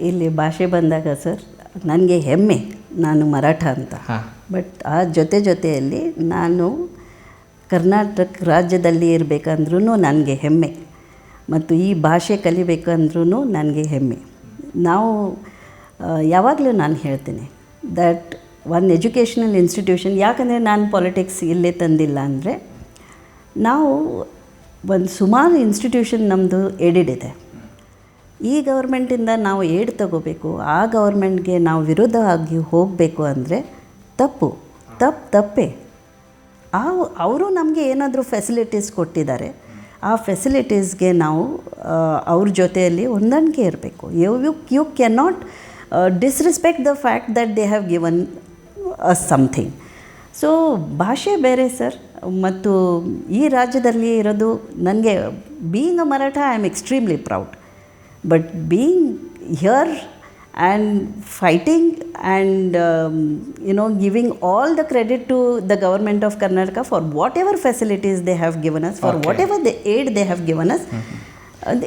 S5: ಇಲ್ಲಿ ಭಾಷೆ ಬಂದಾಗ ಸರ್ ನನಗೆ ಹೆಮ್ಮೆ, ನಾನು ಮರಾಠ ಅಂತ. ಬಟ್ ಆ ಜೊತೆಯಲ್ಲಿ ನಾನು ಕರ್ನಾಟಕ ರಾಜ್ಯದಲ್ಲಿ ಇರಬೇಕಂದ್ರೂ ನನಗೆ ಹೆಮ್ಮೆ, ಮತ್ತು ಈ ಭಾಷೆ ಕಲಿಬೇಕಂದ್ರೂ ನನಗೆ ಹೆಮ್ಮೆ. ನಾವು ಯಾವಾಗಲೂ ನಾನು ಹೇಳ್ತೀನಿ ದ್ಯಾಟ್ ಒನ್ ಎಜುಕೇಷನಲ್ ಇನ್ಸ್ಟಿಟ್ಯೂಷನ್, ಯಾಕಂದರೆ ನಾನು ಪಾಲಿಟಿಕ್ಸ್ ಇಲ್ಲೇ ತಂದಿಲ್ಲ ಅಂದರೆ, ನಾವು ಒಂದು ಸುಮಾರು ಇನ್ಸ್ಟಿಟ್ಯೂಷನ್ ನಮ್ಮದು ಏಡೆಡ್ ಇದೆ. ಈ ಗೌರ್ಮೆಂಟಿಂದ ನಾವು ಏಡ್ ತಗೋಬೇಕು, ಆ ಗೌರ್ಮೆಂಟ್ಗೆ ನಾವು ವಿರೋಧ ಆಗಿ ಹೋಗಬೇಕು ಅಂದರೆ ತಪ್ಪೇ. ಅವರು ನಮಗೆ ಏನಾದರೂ ಫೆಸಿಲಿಟೀಸ್ ಕೊಟ್ಟಿದ್ದಾರೆ, ಆ ಫೆಸಿಲಿಟೀಸ್ಗೆ ನಾವು ಅವ್ರ ಜೊತೆಯಲ್ಲಿ ಹೊಂದಾಣಿಕೆ ಇರಬೇಕು. You can not disrespect the fact that they have given something. So ಭಾಷೆ ಬೇರೆ ಸರ್, ಮತ್ತು ಈ ರಾಜ್ಯದಲ್ಲಿ ಇರೋದು ನನಗೆ, being a Maratha I am extremely proud, but being here and fighting and giving all the credit to the government of Karnataka for whatever facilities they have given us, for whatever the aid they have given us.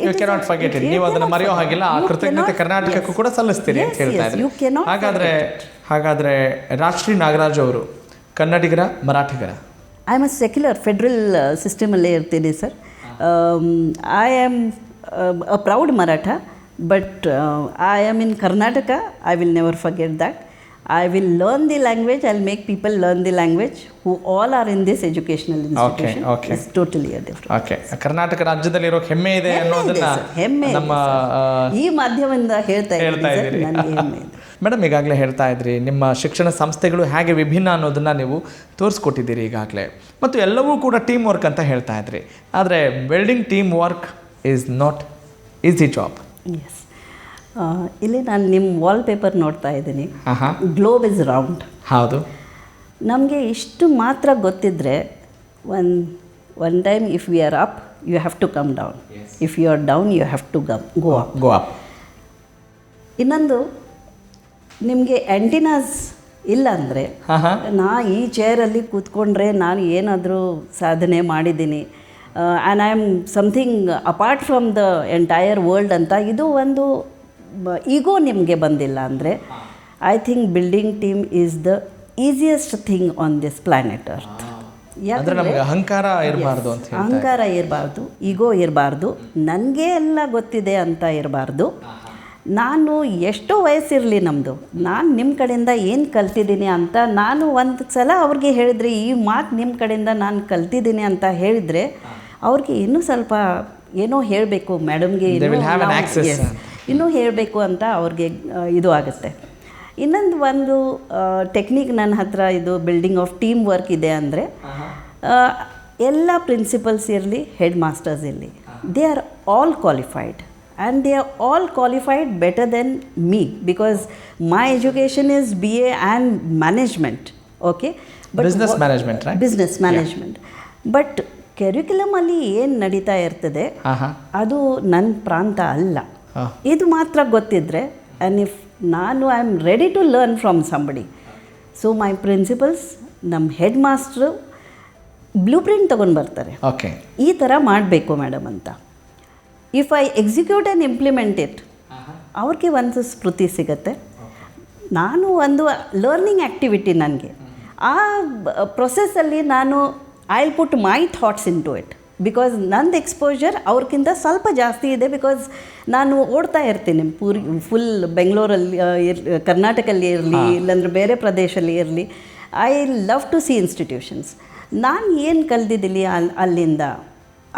S1: You cannot forget it. ನೀವು ಅದನ್ನು ಮರೆಯೋ ಹಾಗಿಲ್ಲ. ಆ ಕೃತಜ್ಞತೆ ಕರ್ನಾಟಕಕ್ಕೂ ಕೂಡ ಸಲ್ಲಿಸ್ತೀರಿ ಅಂತ ಹೇಳ್ತಾ ಇದ್ದಾರೆ. ಹಾಗಾದರೆ ರಾಷ್ಟ್ರೀಯ ನಾಗರಾಜ್ ಅವರು ಕನ್ನಡಿಗರ ಮರಾಠಿಗರ?
S5: I am a secular federal ಸಿಸ್ಟಮಲ್ಲೇ ಇರ್ತೀನಿ sir. I am a proud Maratha. But I am in Karnataka, I will never forget that. I will learn the language, I'll make people learn the language who all are in this educational institution.
S1: Okay.
S5: It's totally a different.
S1: Okay. Karnataka ರಾಜ್ಯದಲ್ಲಿರೋ ಹೆಮ್ಮೆ ಇದೆ ಅನ್ನೋದನ್ನ ನಮ್ಮ
S5: ಈ ಮಾಧ್ಯಮದಿಂದ ಹೇಳ್ತಾ ಇದ್ದೀನಿ ನನಗೆ ಹೆಮ್ಮೆ ಇದೆ.
S1: ಮೇಡಮ್, ಈಗಾಗಲೇ ಹೇಳ್ತಾ ಇದ್ರಿ ನಿಮ್ಮ ಶಿಕ್ಷಣ ಸಂಸ್ಥೆಗಳು ಹೇಗೆ ವಿಭಿನ್ನ ಅನ್ನೋದನ್ನು ನೀವು ತೋರಿಸ್ಕೊಟ್ಟಿದ್ದೀರಿ ಈಗಾಗಲೇ, ಮತ್ತು ಎಲ್ಲವೂ ಕೂಡ ಟೀಮ್ ವರ್ಕ್ ಅಂತ ಹೇಳ್ತಾ ಇದ್ರಿ. ಆದರೆ building team work is not easy job.
S5: Yes, ಇಲ್ಲಿ ನಾನು ನಿಮ್ಮ ವಾಲ್ಪೇಪರ್ ನೋಡ್ತಾ ಇದ್ದೀನಿ. Globe is round.
S1: ಹೌದು.
S5: ನಮಗೆ ಇಷ್ಟು ಮಾತ್ರ ಗೊತ್ತಿದ್ದರೆ one time if we are up you have to come down, if you are down you have to go up.
S1: Go up.
S5: ಇನ್ನೊಂದು, ನಿಮಗೆ ಆ್ಯಂಟಿನಾಸ್ ಇಲ್ಲ ಅಂದರೆ, ನಾ ಈ ಚೇರಲ್ಲಿ ಕೂತ್ಕೊಂಡ್ರೆ ನಾನು ಏನಾದರೂ ಸಾಧನೆ ಮಾಡಿದ್ದೀನಿ and I am something apart from the entire world ಅಂತ, ಇದು ಒಂದು ಈಗೋ ನಿಮಗೆ ಬಂದಿಲ್ಲ ಅಂದರೆ, I think building team is the easiest thing on this planet earth.
S1: ನಮಗೆ ಅಹಂಕಾರ ಇರಬಾರ್ದು ಅಂತ ಹೇಳಿ.
S5: ಅಹಂಕಾರ ಇರಬಾರ್ದು, ಈಗೋ ಇರಬಾರ್ದು, ನನಗೆ ಎಲ್ಲ ಗೊತ್ತಿದೆ ಅಂತ ಇರಬಾರ್ದು. ನಾನು ಎಷ್ಟೋ ವಯಸ್ಸಿರಲಿ ನಮ್ಮದು, ನಾನು ನಿಮ್ಮ ಕಡೆಯಿಂದ ಏನು ಕಲ್ತಿದ್ದೀನಿ ಅಂತ ನಾನು ಒಂದು ಸಲ ಅವ್ರಿಗೆ ಹೇಳಿದ್ರೆ, ಈ ಮಾತು ನಿಮ್ಮ ಕಡೆಯಿಂದ ನಾನು ಕಲ್ತಿದ್ದೀನಿ ಅಂತ ಹೇಳಿದರೆ ಅವ್ರಿಗೆ ಇನ್ನೂ ಸ್ವಲ್ಪ ಏನೋ ಹೇಳಬೇಕು ಮೇಡಮ್ಗೆ, ಇನ್ನೂ ಹೇಳಬೇಕು ಅಂತ ಅವ್ರಿಗೆ ಇದು ಆಗುತ್ತೆ. ಇನ್ನೊಂದು ಒಂದು ಟೆಕ್ನಿಕ್ ನನ್ನ ಹತ್ರ ಇದು ಬಿಲ್ಡಿಂಗ್ ಆಫ್ ಟೀಮ್ ವರ್ಕ್ ಇದೆ ಅಂದರೆ, ಎಲ್ಲ ಪ್ರಿನ್ಸಿಪಲ್ಸ್ ಇರಲಿ, ಹೆಡ್ ಮಾಸ್ಟರ್ಸ್ ಇರಲಿ, they are all qualified and they are all qualified better than me because my education is BA and management, okay, but
S1: business management, right?
S5: Business management, but curriculum ಅಲ್ಲಿ ಏನು ನಡೀತಾ ಇರ್ತದೆ ಅದು ನನ್ನ ಪ್ರಾಂತ ಅಲ್ಲ. ಇದು ಮಾತ್ರ ಗೊತ್ತಿದ್ರೆ, and if ನಾನು I am ready to learn from somebody, so my principals, ನಮ್ಮ ಹೆಡ್ ಮಾಸ್ಟ್ರು ಬ್ಲೂ ಪ್ರಿಂಟ್ ತೊಗೊಂಡು ಬರ್ತಾರೆ,
S1: ಓಕೆ
S5: ಈ ಥರ ಮಾಡಬೇಕು ಮೇಡಮ್ ಅಂತ. If I execute and implement it, ಅವ್ರಿಗೆ ಒಂದು ಸ್ಫೂರ್ತಿ ಸಿಗುತ್ತೆ. ನಾನು ಒಂದು ಲರ್ನಿಂಗ್ ಆ್ಯಕ್ಟಿವಿಟಿ ನನಗೆ, ಆ ಪ್ರೊಸೆಸ್ಸಲ್ಲಿ ನಾನು I will put my thoughts into it, because ನಂದು ಎಕ್ಸ್ಪೋಜರ್ ಅವ್ರಿಗಿಂತ ಸ್ವಲ್ಪ ಜಾಸ್ತಿ ಇದೆ. ಬಿಕಾಸ್ ನಾನು ಓಡ್ತಾ ಇರ್ತೀನಿ ಫುಲ್ ಬೆಂಗಳೂರಲ್ಲಿ ಕರ್ನಾಟಕಲ್ಲಿ ಇರಲಿ, ಇಲ್ಲಾಂದ್ರೆ ಬೇರೆ ಪ್ರದೇಶದಲ್ಲಿ ಇರಲಿ, I love to see institutions. ನಾನು ಏನು ಕಲ್ತಿದ್ದೀನಿ ಅಲ್ಲಿಂದ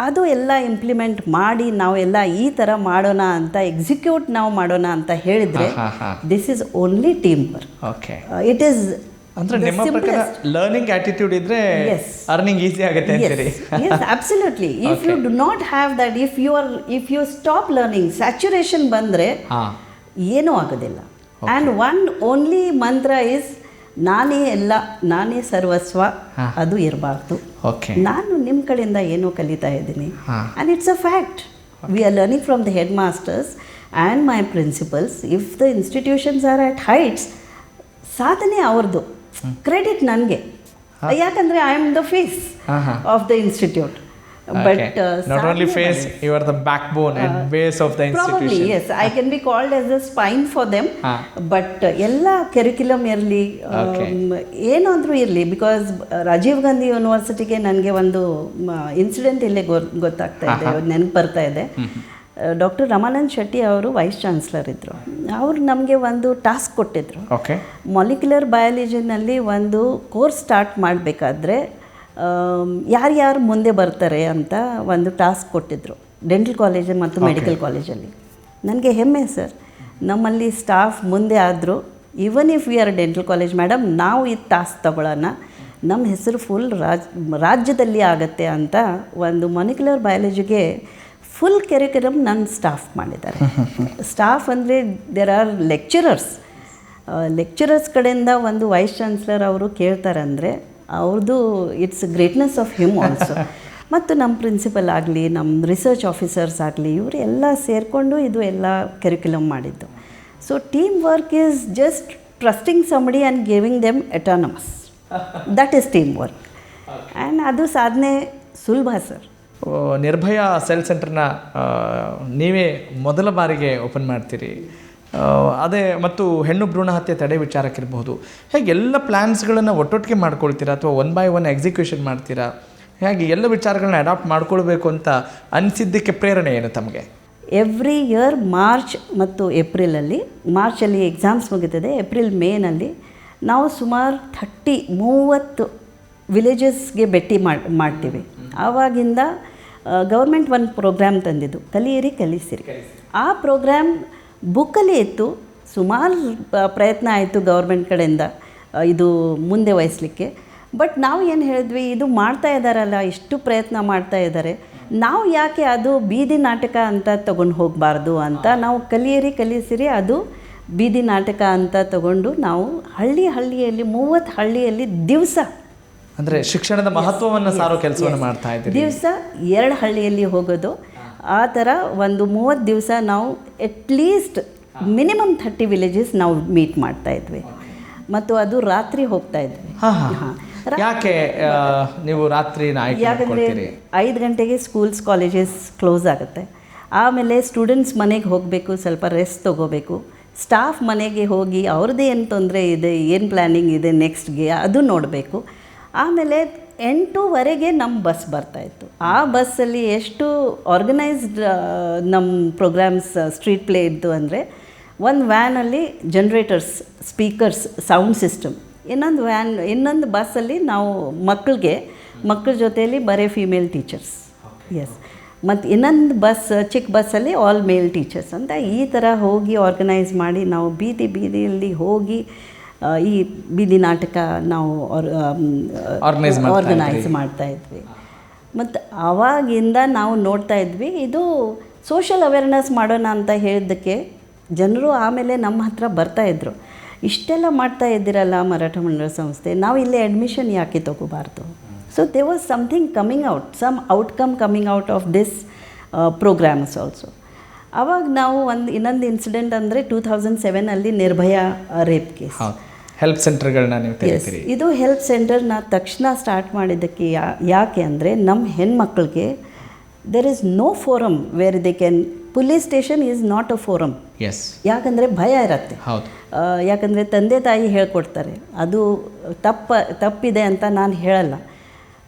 S5: ಅದು ಎಲ್ಲ ಇಂಪ್ಲಿಮೆಂಟ್ ಮಾಡಿ ನಾವೆಲ್ಲ ಈ ಥರ ಮಾಡೋಣ ಅಂತ, ಎಕ್ಸಿಕ್ಯೂಟ್ ನಾವು ಮಾಡೋಣ ಅಂತ ಹೇಳಿದರೆ, this is only team work.
S1: Okay,
S5: it is
S1: ಅಂದ್ರೆ ನಿಮ್ಮ ಪ್ರಕಾರ ಲರ್ನಿಂಗ್ ಆಟಿಟ್ಯೂಡ್ ಇದ್ರೆ ಅರ್ನಿಂಗ್ ಈಸಿ ಆಗುತ್ತೆ ಅಂತೀರಿ?
S5: Yes, absolutely. If you do not have that, if you stop learning, saturation ಬಂದರೆ ಏನೂ ಆಗೋದಿಲ್ಲ. ಆ್ಯಂಡ್ ಒನ್ ಓನ್ಲಿ ಮಂತ್ರ ಇಸ್ ನಾನೇ ಎಲ್ಲ, ನಾನೇ ಸರ್ವಸ್ವ, ಅದು ಇರಬಾರ್ದು.
S1: ಓಕೆ,
S5: ನಾನು ನಿಮ್ಮ ಕಡೆಯಿಂದ ಏನೋ ಕಲಿತಾ ಇದ್ದೀನಿ, and it's a fact. We are learning from the head masters and my principals. If the institutions are at heights, ಸಾಧನೆ ಅವ್ರದ್ದು, ಕ್ರೆಡಿಟ್ ನನಗೆ, ಯಾಕಂದರೆ I am the face of the institute. But
S1: not only face, you are the backbone and base of the institution.
S5: Probably, yes. I can be called as a spine for them. But ಎಲ್ಲ curriculum ಇರಲಿ, ಏನಾದರೂ ಇರಲಿ, because Rajiv Gandhi ಯೂನಿವರ್ಸಿಟಿಗೆ ನನಗೆ ಒಂದು incident ಇಲ್ಲೇ ಗೊತ್ತಾಗ್ತಾ ಇದೆ, ನೆನಪು ಬರ್ತಾ ಇದೆ. ಡಾಕ್ಟರ್ ರಮಾನಂದ್ ಶೆಟ್ಟಿ ಅವರು ವೈಸ್ ಚಾನ್ಸಲರ್ ಇದ್ದರು. ಅವರು ನಮಗೆ ಒಂದು ಟಾಸ್ಕ್ ಕೊಟ್ಟಿದ್ದರು. ಮಾಲಿಕ್ಯುಲರ್ ಬಯಾಲಜಿನಲ್ಲಿ ಒಂದು ಕೋರ್ಸ್ ಸ್ಟಾರ್ಟ್ ಮಾಡಬೇಕಾದ್ರೆ ಯಾರ್ಯಾರು ಮುಂದೆ ಬರ್ತಾರೆ ಅಂತ ಒಂದು ಟಾಸ್ಕ್ ಕೊಟ್ಟಿದ್ದರು, ಡೆಂಟಲ್ ಕಾಲೇಜ್ ಮತ್ತು ಮೆಡಿಕಲ್ ಕಾಲೇಜಲ್ಲಿ. ನನಗೆ ಹೆಮ್ಮೆ ಸರ್, ನಮ್ಮಲ್ಲಿ ಸ್ಟಾಫ್ ಮುಂದೆ ಆದರೂ, even if we R dental college madam, ನಾವು ಈ ಟಾಸ್ಕ್ ತಗೊಳ್ಳೋಣ, ನಮ್ಮ ಹೆಸರು ಫುಲ್ ರಾಜ್ಯದಲ್ಲಿ ಆಗತ್ತೆ ಅಂತ ಒಂದು ಮಾಲಿಕ್ಯುಲರ್ ಬಯಾಲಜಿಗೆ ಫುಲ್ ಕೆರಿಕ್ಯುಲಮ್ ನನ್ನ ಸ್ಟಾಫ್ ಮಾಡಿದ್ದಾರೆ. ಸ್ಟಾಫ್ ಅಂದರೆ ದೇರ್ ಆರ್ ಲೆಕ್ಚರರ್ಸ್ ಕಡೆಯಿಂದ ಒಂದು ವೈಸ್ ಚಾನ್ಸಲರ್ ಅವರು ಕೇಳ್ತಾರೆ ಅಂದರೆ ಅವ್ರದ್ದು it's greatness of him also. ಮತ್ತು ನಮ್ಮ ಪ್ರಿನ್ಸಿಪಲ್ ಆಗಲಿ, ನಮ್ಮ ರಿಸರ್ಚ್ ಆಫೀಸರ್ಸ್ ಆಗಲಿ, ಇವರು ಎಲ್ಲ ಸೇರಿಕೊಂಡು ಇದು ಎಲ್ಲ ಕೆರಿಕ್ಯುಲಮ್ ಮಾಡಿದ್ದು. So team work is just trusting somebody and giving them autonomous, that is team work. And ಅದು ಸಾಧನೆ ಸುಲಭ ಸರ್.
S1: ನಿರ್ಭಯ ಸೆಲ್ ಸೆಂಟರ್ನ ನೀವೇ ಮೊದಲ ಬಾರಿಗೆ ಓಪನ್ ಮಾಡ್ತೀರಿ. ಅದೇ ಮತ್ತು ಹೆಣ್ಣು ಭ್ರೂಣ ಹತ್ಯೆ ತಡೆ ವಿಚಾರಕ್ಕಿರ್ಬೋದು, ಹೇಗೆ ಎಲ್ಲ ಪ್ಲ್ಯಾನ್ಸ್ಗಳನ್ನು ಒಟ್ಟೊಟ್ಟಿಗೆ ಮಾಡ್ಕೊಳ್ತೀರಾ ಅಥವಾ ಒನ್ ಬೈ ಒನ್ ಎಕ್ಸಿಕ್ಯೂಷನ್ ಮಾಡ್ತೀರಾ? ಹೇಗೆ ಎಲ್ಲ ವಿಚಾರಗಳನ್ನ ಅಡಾಪ್ಟ್ ಮಾಡ್ಕೊಳ್ಬೇಕು ಅಂತ ಅನಿಸಿದ್ದಕ್ಕೆ ಪ್ರೇರಣೆ ಏನು ತಮಗೆ?
S5: ಎವ್ರಿ ಇಯರ್ ಮಾರ್ಚ್ ಮತ್ತು ಏಪ್ರಿಲಲ್ಲಿ, ಮಾರ್ಚಲ್ಲಿ ಎಕ್ಸಾಮ್ಸ್ ಮುಗಿತದೆ, ಏಪ್ರಿಲ್ ಮೇನಲ್ಲಿ ನಾವು ಸುಮಾರು 30 ವಿಲೇಜಸ್ಗೆ ಭೇಟಿ ಮಾಡ್ತೀವಿ. ಆವಾಗಿಂದ ಗೌರ್ಮೆಂಟ್ ಒಂದು ಪ್ರೋಗ್ರಾಮ್ ತಂದಿದ್ದು, ಕಲಿಯಿರಿ ಕಲಿಸಿರಿ. ಆ ಪ್ರೋಗ್ರಾಮ್ ಬುಕ್ಕಲ್ಲಿ ಇತ್ತು. ಸುಮಾರು ಪ್ರಯತ್ನ ಆಯಿತು ಗೌರ್ಮೆಂಟ್ ಕಡೆಯಿಂದ ಇದು ಮುಂದೆ ವಹಿಸಲಿಕ್ಕೆ. ಬಟ್ ನಾವು ಏನು ಹೇಳಿದ್ವಿ, ಇದು ಮಾಡ್ತಾ ಇದ್ದಾರಲ್ಲ, ಇಷ್ಟು ಪ್ರಯತ್ನ ಮಾಡ್ತಾ ಇದ್ದಾರೆ, ನಾವು ಯಾಕೆ ಅದು ಬೀದಿ ನಾಟಕ ಅಂತ ತೊಗೊಂಡು ಹೋಗಬಾರ್ದು ಅಂತ ನಾವು ಕಲಿಯಿರಿ ಕಲಿಸಿರಿ ಅದು ಬೀದಿ ನಾಟಕ ಅಂತ ತಗೊಂಡು ನಾವು ಹಳ್ಳಿಯಲ್ಲಿ 30 ಹಳ್ಳಿಯಲ್ಲಿ ದಿವಸ
S1: ಅಂದರೆ ಶಿಕ್ಷಣದ ಮಹತ್ವವನ್ನು ಸಾರೋ ಕೆಲಸವನ್ನು ಮಾಡ್ತಾ ಇದ್ದೀರಿ.
S5: ದಿವಸ 2 ಹಳ್ಳಿಯಲ್ಲಿ ಹೋಗೋದು, ಆ ಥರ ಒಂದು 30 ದಿವಸ ನಾವು ಅಟ್ಲೀಸ್ಟ್ ಮಿನಿಮಮ್ 30 ವಿಲೇಜಸ್ ನಾವು ಮೀಟ್ ಮಾಡ್ತಾ ಇದ್ವಿ. ಮತ್ತು ಅದು ರಾತ್ರಿ ಹೋಗ್ತಾ ಇದ್ವಿ.
S1: ಯಾಕೆ ನೀವು ರಾತ್ರಿ
S5: ಯಾಕಂದರೆ 5 ಗಂಟೆಗೆ ಸ್ಕೂಲ್ಸ್ ಕಾಲೇಜಸ್ ಕ್ಲೋಸ್ ಆಗುತ್ತೆ. ಆಮೇಲೆ ಸ್ಟೂಡೆಂಟ್ಸ್ ಮನೆಗೆ ಹೋಗಬೇಕು, ಸ್ವಲ್ಪ ರೆಸ್ಟ್ ತೊಗೋಬೇಕು. ಸ್ಟಾಫ್ ಮನೆಗೆ ಹೋಗಿ ಅವ್ರದ್ದೇ ಏನು ತೊಂದರೆ ಇದೆ, ಏನು ಪ್ಲ್ಯಾನಿಂಗ್ ಇದೆ ನೆಕ್ಸ್ಟ್ಗೆ ಅದು ನೋಡಬೇಕು. ಆಮೇಲೆ 8:00ವರೆಗೆ ನಮ್ಮ ಬಸ್ ಬರ್ತಾಯಿತ್ತು. ಆ ಬಸ್ಸಲ್ಲಿ ಎಷ್ಟು ಆರ್ಗನೈಸ್ಡ್ ನಮ್ಮ ಪ್ರೋಗ್ರಾಮ್ಸ್ ಸ್ಟ್ರೀಟ್ ಪ್ಲೇ ಇದ್ದು ಅಂದರೆ, ಒಂದು ವ್ಯಾನಲ್ಲಿ ಜನ್ರೇಟರ್ಸ್, ಸ್ಪೀಕರ್ಸ್, ಸೌಂಡ್ ಸಿಸ್ಟಮ್, ಇನ್ನೊಂದು ಬಸ್ಸಲ್ಲಿ ನಾವು ಮಕ್ಕಳ ಜೊತೆಯಲ್ಲಿ ಬರೀ ಫೀಮೇಲ್ ಟೀಚರ್ಸ್. ಎಸ್. ಮತ್ತು ಇನ್ನೊಂದು ಚಿಕ್ಕ ಬಸ್ಸಲ್ಲಿ ಆಲ್ ಮೇಲ್ ಟೀಚರ್ಸ್ ಅಂತ ಈ ಥರ ಹೋಗಿ ಆರ್ಗನೈಸ್ ಮಾಡಿ ನಾವು ಬೀದಿಯಲ್ಲಿ ಹೋಗಿ ಈ ಬೀದಿ ನಾಟಕ ನಾವು ಆರ್ಗನೈಸ್ ಮಾಡ್ತಾಯಿದ್ವಿ. ಮತ್ತು ಆವಾಗಿಂದ ನಾವು ನೋಡ್ತಾ ಇದ್ವಿ, ಇದು ಸೋಷಲ್ ಅವೇರ್ನೆಸ್ ಮಾಡೋಣ ಅಂತ ಹೇಳಿದ್ದಕ್ಕೆ ಜನರು ಆಮೇಲೆ ನಮ್ಮ ಹತ್ರ ಬರ್ತಾಯಿದ್ರು. ಇಷ್ಟೆಲ್ಲ ಮಾಡ್ತಾ ಇದ್ದೀರಲ್ಲ ಮರಾಠ ಮಂಡಳ ಸಂಸ್ಥೆ, ನಾವು ಇಲ್ಲೇ ಅಡ್ಮಿಷನ್ ಯಾಕೆ ತಗೋಬಾರ್ದು? So they was something coming out, some outcome coming out of this programs also. ಆವಾಗ ನಾವು ಇನ್ನೊಂದು ಇನ್ಸಿಡೆಂಟ್ ಅಂದರೆ 2007 ನಿರ್ಭಯ ರೇಪ್ ಕೇಸ್.
S1: ಹೆಲ್ಪ್ ಸೆಂಟರ್ಗಳನ್ನ ನೀವು ತೆರೀತೀರಿ.
S5: ಇದು ಹೆಲ್ಪ್ ಸೆಂಟರ್ನ ತಕ್ಷಣ ಸ್ಟಾರ್ಟ್ ಮಾಡಿದ್ದಕ್ಕೆ ಯಾಕೆ ಅಂದರೆ, ನಮ್ಮ ಹೆಣ್ಮಕ್ಳಿಗೆ there is no forum where they can, police station is not a forum.
S1: Yes.
S5: ಯಾಕಂದರೆ ಭಯ ಇರತ್ತೆ.
S1: ಹೌದು.
S5: ಯಾಕಂದರೆ ತಂದೆ ತಾಯಿ ಹೇಳ್ಕೊಡ್ತಾರೆ, ಅದು ತಪ್ಪಿದೆ ಅಂತ ನಾನು ಹೇಳಲ್ಲ.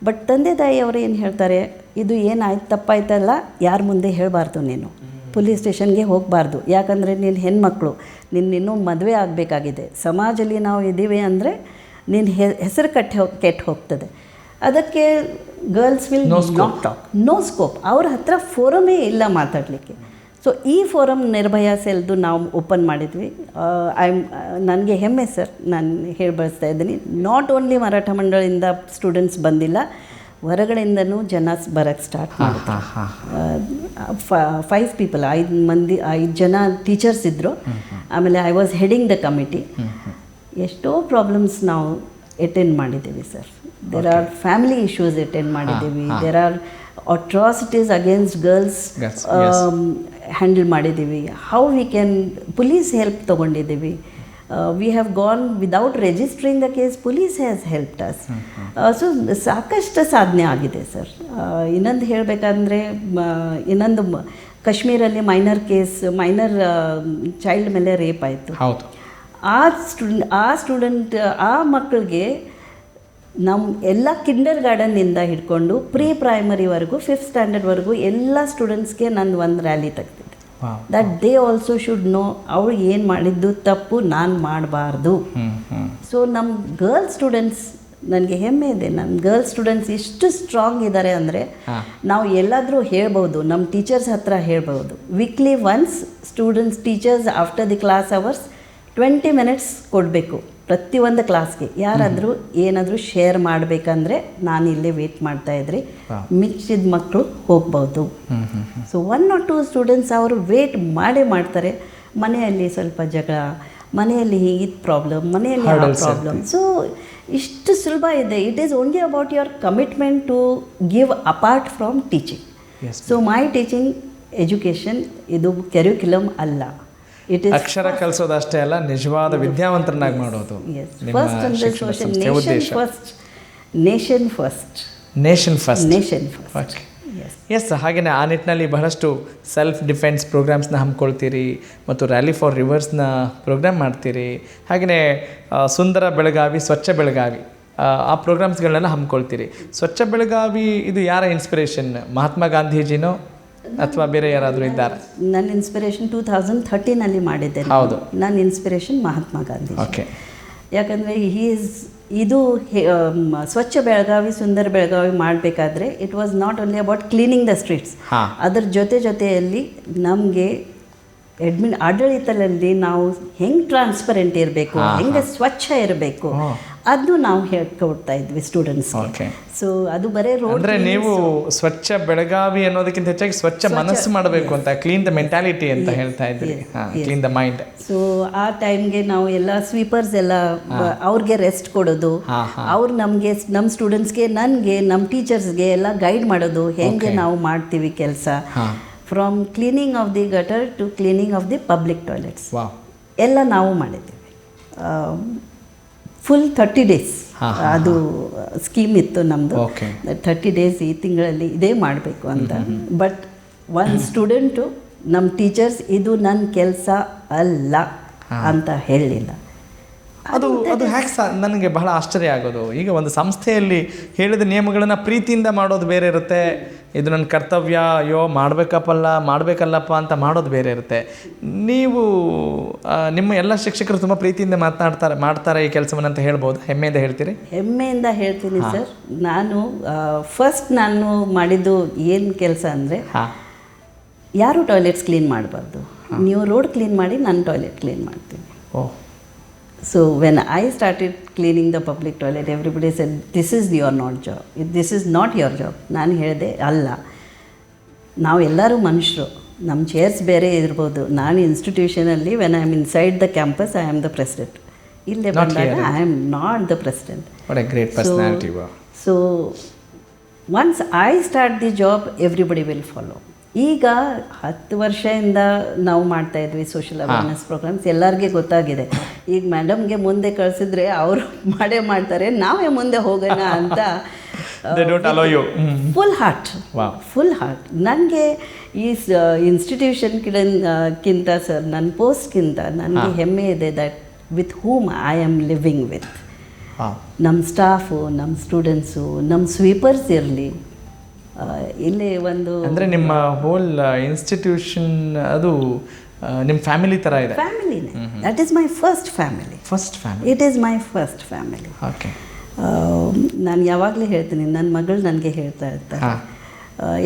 S5: ಬಟ್ ತಂದೆ ತಾಯಿ ಅವರು ಏನು ಹೇಳ್ತಾರೆ, ಇದು ಏನಾಯ್ತು ತಪ್ಪಾಯ್ತಲ್ಲ, ಯಾರ ಮುಂದೆ ಹೇಳಬಾರ್ದು, ನೀನು ಪೊಲೀಸ್ ಸ್ಟೇಷನ್ಗೆ ಹೋಗಬಾರ್ದು, ಯಾಕಂದರೆ ನೀನು ಹೆಣ್ಮಕ್ಳು, ಇನ್ನೂ ಮದುವೆ ಆಗಬೇಕಾಗಿದೆ, ಸಮಾಜದಲ್ಲಿ ನಾವು ಇದ್ದೀವಿ ಅಂದರೆ ನಿನ್ನ ಹೆಸರು ಕೆಟ್ಟು ಹೋಗ್ತದೆ. ಅದಕ್ಕೆ girls will not talk, no scope. ಅವ್ರ ಹತ್ರ ಫೋರಮೇ ಇಲ್ಲ ಮಾತಾಡಲಿಕ್ಕೆ. ಸೊ ಈ ಫೋರಮ್ ನಿರ್ಭಯ ಸೆಲ್ದು ನಾವು ಓಪನ್ ಮಾಡಿದ್ವಿ. ನನಗೆ ಹೆಮ್ಮೆ ಸರ್, ನಾನು ಹೇಳಿ ಬಳಸ್ತಾ ಇದ್ದೀನಿ, ನಾಟ್ ಓನ್ಲಿ ಮರಾಠ ಮಂಡಳಿಂದ ಸ್ಟೂಡೆಂಟ್ಸ್ ಬಂದಿಲ್ಲ, ಹೊರಗಡೆಯಿಂದನೂ ಜನ ಬರೋಕ್ಕೆ ಸ್ಟಾರ್ಟ್ ಮಾಡಿದ್ರು. 5 ಪೀಪಲ್, 5 ಜನ ಟೀಚರ್ಸ್ ಇದ್ದರು. ಆಮೇಲೆ I was heading the committee. ಎಷ್ಟೋ ಪ್ರಾಬ್ಲಮ್ಸ್ ನಾವು ಅಟೆಂಡ್ ಮಾಡಿದ್ದೀವಿ sir. There are family issues attend ಮಾಡಿದ್ದೀವಿ. There are atrocities against girls handle ಮಾಡಿದ್ದೀವಿ. How we can, police help ತೊಗೊಂಡಿದ್ದೀವಿ. We have gone without registering the case, police has helped us. So ಸಾಕಷ್ಟು ಸಾಧನೆ ಆಗಿದೆ sir. ಇನ್ನೊಂದು ಹೇಳಬೇಕಂದ್ರೆ, ಇನ್ನೊಂದು ಕಾಶ್ಮೀರಲ್ಲಿ ಮೈನರ್ ಚೈಲ್ಡ್ ಮೇಲೆ ರೇಪ್ ಆಯಿತು.
S1: ಹೌದು.
S5: ಆ ಸ್ಟೂಡೆಂಟ್ ಆ ಮಕ್ಕಳಿಗೆ ನಮ್ಮ ಎಲ್ಲ ಕಿಂಡರ್ ಗಾರ್ಡನ್ನಿಂದ ಹಿಡ್ಕೊಂಡು ಪ್ರೈಮರಿವರೆಗೂ 5th ಸ್ಟ್ಯಾಂಡರ್ಡ್ವರೆಗೂ ಎಲ್ಲ ಸ್ಟೂಡೆಂಟ್ಸ್ಗೆ ನಾನು ಒಂದು ರ್ಯಾಲಿ ತೆಗ್ದಿದ್ದೆ. That they also should know, ಅವ್ರು ಏನು ಮಾಡಿದ್ದು ತಪ್ಪು ನಾನು ಮಾಡಬಾರ್ದು. ಸೊ ನಮ್ಮ ಗರ್ಲ್ ಸ್ಟೂಡೆಂಟ್ಸ್, ನನಗೆ ಹೆಮ್ಮೆ ಇದೆ, ನನ್ನ ಗರ್ಲ್ ಸ್ಟೂಡೆಂಟ್ಸ್ ಎಷ್ಟು ಸ್ಟ್ರಾಂಗ್ ಇದ್ದಾರೆ ಅಂದರೆ, ನಾವು ಎಲ್ಲಾದರೂ ಹೇಳ್ಬೋದು, ನಮ್ಮ ಟೀಚರ್ಸ್ ಹತ್ರ ಹೇಳ್ಬೋದು. Weekly once teachers after the class hours 20 minutes ಕೊಡಬೇಕು ಪ್ರತಿಯೊಂದು ಕ್ಲಾಸ್ಗೆ. ಯಾರಾದರೂ ಏನಾದರೂ ಶೇರ್ ಮಾಡಬೇಕಂದ್ರೆ ನಾನು ಇಲ್ಲೇ ವೇಟ್ ಮಾಡ್ತಾಯಿದ್ರಿ, ಮಿಕ್ಕಿದ ಮಕ್ಕಳು ಹೋಗ್ಬೋದು. ಸೊ 1 or 2 ಸ್ಟೂಡೆಂಟ್ಸ್ ಅವರು ವೇಟ್ ಮಾಡ್ತಾರೆ. ಮನೆಯಲ್ಲಿ ಸ್ವಲ್ಪ ಜಗಳ, ಮನೆಯಲ್ಲಿ ಹೀಗಿದ್ದ ಪ್ರಾಬ್ಲಮ್, ಮನೆಯಲ್ಲಿ ಪ್ರಾಬ್ಲಮ್. ಸೊ ಇಷ್ಟು ಸುಲಭ ಇದೆ. It is only about your commitment to give apart from teaching. So my teaching education ಇದು ಕ್ಯಾರಿಕ್ಯುಲಮ್ ಅಲ್ಲ.
S1: ಅಕ್ಷರ ಕಲಿಸೋದಷ್ಟೇ ಅಲ್ಲ, ನಿಜವಾದ ವಿದ್ಯಾವಂತರನ್ನಾಗಿ ಮಾಡೋದು. Nation first. ಎಸ್. ಹಾಗೆಯೇ ಆ ನಿಟ್ಟಿನಲ್ಲಿ ಬಹಳಷ್ಟು ಸೆಲ್ಫ್ ಡಿಫೆನ್ಸ್ ಪ್ರೋಗ್ರಾಮ್ಸ್ನ ಹಮ್ಮಿಕೊಳ್ತೀರಿ ಮತ್ತು ರ್ಯಾಲಿ ಫಾರ್ ರಿವರ್ಸ್ನ ಪ್ರೋಗ್ರಾಮ್ ಮಾಡ್ತೀರಿ. ಹಾಗೆಯೇ ಸುಂದರ ಬೆಳಗಾವಿ, ಸ್ವಚ್ಛ ಬೆಳಗಾವಿ ಆ ಪ್ರೋಗ್ರಾಮ್ಸ್ಗಳನ್ನೆಲ್ಲ ಹಮ್ಮಿಕೊಳ್ತೀರಿ. ಸ್ವಚ್ಛ ಬೆಳಗಾವಿ ಇದು ಯಾರ ಇನ್ಸ್ಪಿರೇಷನ್? ಮಹಾತ್ಮ ಗಾಂಧೀಜಿನೋ ಅಥವಾ ಬೇರೆ ಯಾರಾದರೂ ಇದ್ದಾರೆ?
S5: ನನ್ನ ಇನ್ಸ್ಪಿರೇಷನ್ 2013 ಮಾಡಿದ್ದೆ.
S1: ಹೌದು.
S5: ನನ್ನ ಇನ್ಸ್ಪಿರೇಷನ್ ಮಹಾತ್ಮ ಗಾಂಧಿ.
S1: ಓಕೆ.
S5: ಯಾಕಂದರೆ ಇದು ಸ್ವಚ್ಛ ಬೆಳಗಾವಿ, ಸುಂದರ ಬೆಳಗಾವಿ ಮಾಡಬೇಕಾದ್ರೆ it was not only about cleaning the streets. ಅದರ ಜೊತೆಯಲ್ಲಿ ನಮಗೆ ಆಡಳಿತದಲ್ಲಿ ನಾವು ಹೆಂಗೆ ಟ್ರಾನ್ಸ್ಪರೆಂಟ್ ಇರಬೇಕು, ಹೆಂಗೆ ಸ್ವಚ್ಛ ಇರಬೇಕು, ಅದನ್ನು ನಾವು ಹೇಳ್ಕೊಡ್ತಾ ಇದ್ವಿ ಸ್ಟೂಡೆಂಟ್ಸ್.
S1: ಓಕೆ.
S5: ಸೊ ಅದು ಬರೀ ರೋಡ್
S1: ಅಂದ್ರೆ ನೀವು ಸ್ವಚ್ಛ ಬೆಳಗಾವಿ ಅನ್ನೋದಕ್ಕಿಂತ ಹೆಚ್ಚಾಗಿ ಸ್ವಚ್ಛ ಮನಸ್ಸು ಮಾಡಬೇಕು ಅಂತ, ಕ್ಲೀನ್ ದ ಮೆಂಟಾಲಿಟಿ ಅಂತ ಹೇಳ್ತಾ ಇದ್ರಿ. Clean the mind.
S5: ಸೊ ಆ ಟೈಮ್ಗೆ ನಾವು ಎಲ್ಲ ಸ್ವೀಪರ್ಸ್ ಎಲ್ಲ ಅವ್ರಿಗೆ ರೆಸ್ಟ್ ಕೊಡೋದು, ಅವ್ರು ನಮಗೆ ನಮ್ಮ ಸ್ಟೂಡೆಂಟ್ಸ್ಗೆ, ನನಗೆ, ನಮ್ಮ ಟೀಚರ್ಸ್ಗೆ ಎಲ್ಲ ಗೈಡ್ ಮಾಡೋದು ಹೆಂಗೆ ನಾವು ಮಾಡ್ತೀವಿ ಕೆಲಸ. From cleaning of the gutter to cleaning of the public toilets ಎಲ್ಲ ನಾವು ಮಾಡಿದ್ದೀವಿ. ಫುಲ್ 30 days ಅದು ಸ್ಕೀಮ್ ಇತ್ತು ನಮ್ಮದು. 30 days ಈ ತಿಂಗಳಲ್ಲಿ ಇದೇ ಮಾಡಬೇಕು ಅಂತ. ಬಟ್ ಒಂದು ಸ್ಟೂಡೆಂಟು ನಮ್ಮ ಟೀಚರ್ಸ್ ಇದು ನನ್ನ ಕೆಲಸ ಅಲ್ಲ ಅಂತ ಹೇಳಲಿಲ್ಲ.
S1: ಅದು ಹ್ಯಾಕ್ ನನಗೆ ಬಹಳ ಆಶ್ಚರ್ಯ ಆಗೋದು. ಈಗ ಒಂದು ಸಂಸ್ಥೆಯಲ್ಲಿ ಹೇಳಿದ ನಿಯಮಗಳನ್ನು ಪ್ರೀತಿಯಿಂದ ಮಾಡೋದು ಬೇರೆ ಇರುತ್ತೆ, ಇದು ನನ್ನ ಕರ್ತವ್ಯ, ಅಯ್ಯೋ ಮಾಡಬೇಕಲ್ಲಪ್ಪ ಅಂತ ಮಾಡೋದು ಬೇರೆ ಇರುತ್ತೆ. ನೀವು ನಿಮ್ಮ ಎಲ್ಲ ಶಿಕ್ಷಕರು ತುಂಬ ಪ್ರೀತಿಯಿಂದ ಮಾಡ್ತಾರೆ ಈ ಕೆಲಸವನ್ನು ಅಂತ ಹೇಳ್ಬೋದು, ಹೆಮ್ಮೆಯಿಂದ ಹೇಳ್ತೀರಿ?
S5: ಹೆಮ್ಮೆಯಿಂದ ಹೇಳ್ತೀನಿ ಸರ್. ಫಸ್ಟ್ ನಾನು ಮಾಡಿದ್ದು ಏನು ಕೆಲಸ ಅಂದರೆ, ಯಾರು ಟಾಯ್ಲೆಟ್ಸ್ ಕ್ಲೀನ್ ಮಾಡಬಾರ್ದು, ನೀವು ರೋಡ್ ಕ್ಲೀನ್ ಮಾಡಿ, ನಾನು ಟಾಯ್ಲೆಟ್ ಕ್ಲೀನ್ ಮಾಡ್ತೀನಿ.
S1: ಓಹ್.
S5: So when I started cleaning the public toilet, everybody said, this is your not your job. ನಾನು ಹೇಳಿದೆ, ಅಲ್ಲ, ನಾವು ಎಲ್ಲರೂ ಮನುಷ್ಯರು, ನಮ್ಮ ಚೇರ್ಸ್ ಬೇರೆ ಇರ್ಬೋದು. ನಾನು ಇನ್ಸ್ಟಿಟ್ಯೂಷನಲ್ಲಿ when I am inside the campus I am the president. ಇಲ್ಲೇ ಬಂದಾಗ I am not the president.
S1: What a great personality.
S5: So once I start the job, everybody will follow. ಈಗ 10 ವರ್ಷದಿಂದ ನಾವು ಮಾಡ್ತಾ ಇದ್ವಿ ಸೋಷಿಯಲ್ ಅವೇರ್ನೆಸ್ ಪ್ರೋಗ್ರಾಮ್ಸ್. ಎಲ್ಲರಿಗೆ ಗೊತ್ತಾಗಿದೆ. ಈಗ ಮೇಡಮ್ಗೆ ಮುಂದೆ ಕಳಿಸಿದ್ರೆ ಅವರು ಮಾಡ್ತಾರೆ, ನಾವೇ ಮುಂದೆ ಹೋಗೋಣ ಅಂತ. Full heart. ನನಗೆ ಈ ಇನ್ಸ್ಟಿಟ್ಯೂಷನ್ಗಿಂತ ಸರ್, ನನ್ನ ಪೋಸ್ಟ್ಗಿಂತ ನನಗೆ ಹೆಮ್ಮೆ ಇದೆ that with whom I am living with. ನಮ್ಮ ಸ್ಟಾಫು, ನಮ್ಮ ಸ್ಟೂಡೆಂಟ್ಸು, ನಮ್ಮ ಸ್ವೀಪರ್ಸ್ ಇರಲಿ, ಇಲ್ಲಿ ಒಂದು
S1: ಅಂದರೆ ನಿಮ್ಮ ಹೋಲ್ ಇನ್ಸ್ಟಿಟ್ಯೂಷನ್ ಅದು ನಿಮ್ಮ ಫ್ಯಾಮಿಲಿ ಥರ ಇದೆ.
S5: ಫ್ಯಾಮಿಲಿನೇ. That is my first family. It is my first family.
S1: Okay.
S5: ನಾನು ಯಾವಾಗಲೂ ಹೇಳ್ತೀನಿ, ನನ್ನ ಮಗಳು ನನಗೆ ಹೇಳ್ತಾ ಇರ್ತಾರೆ,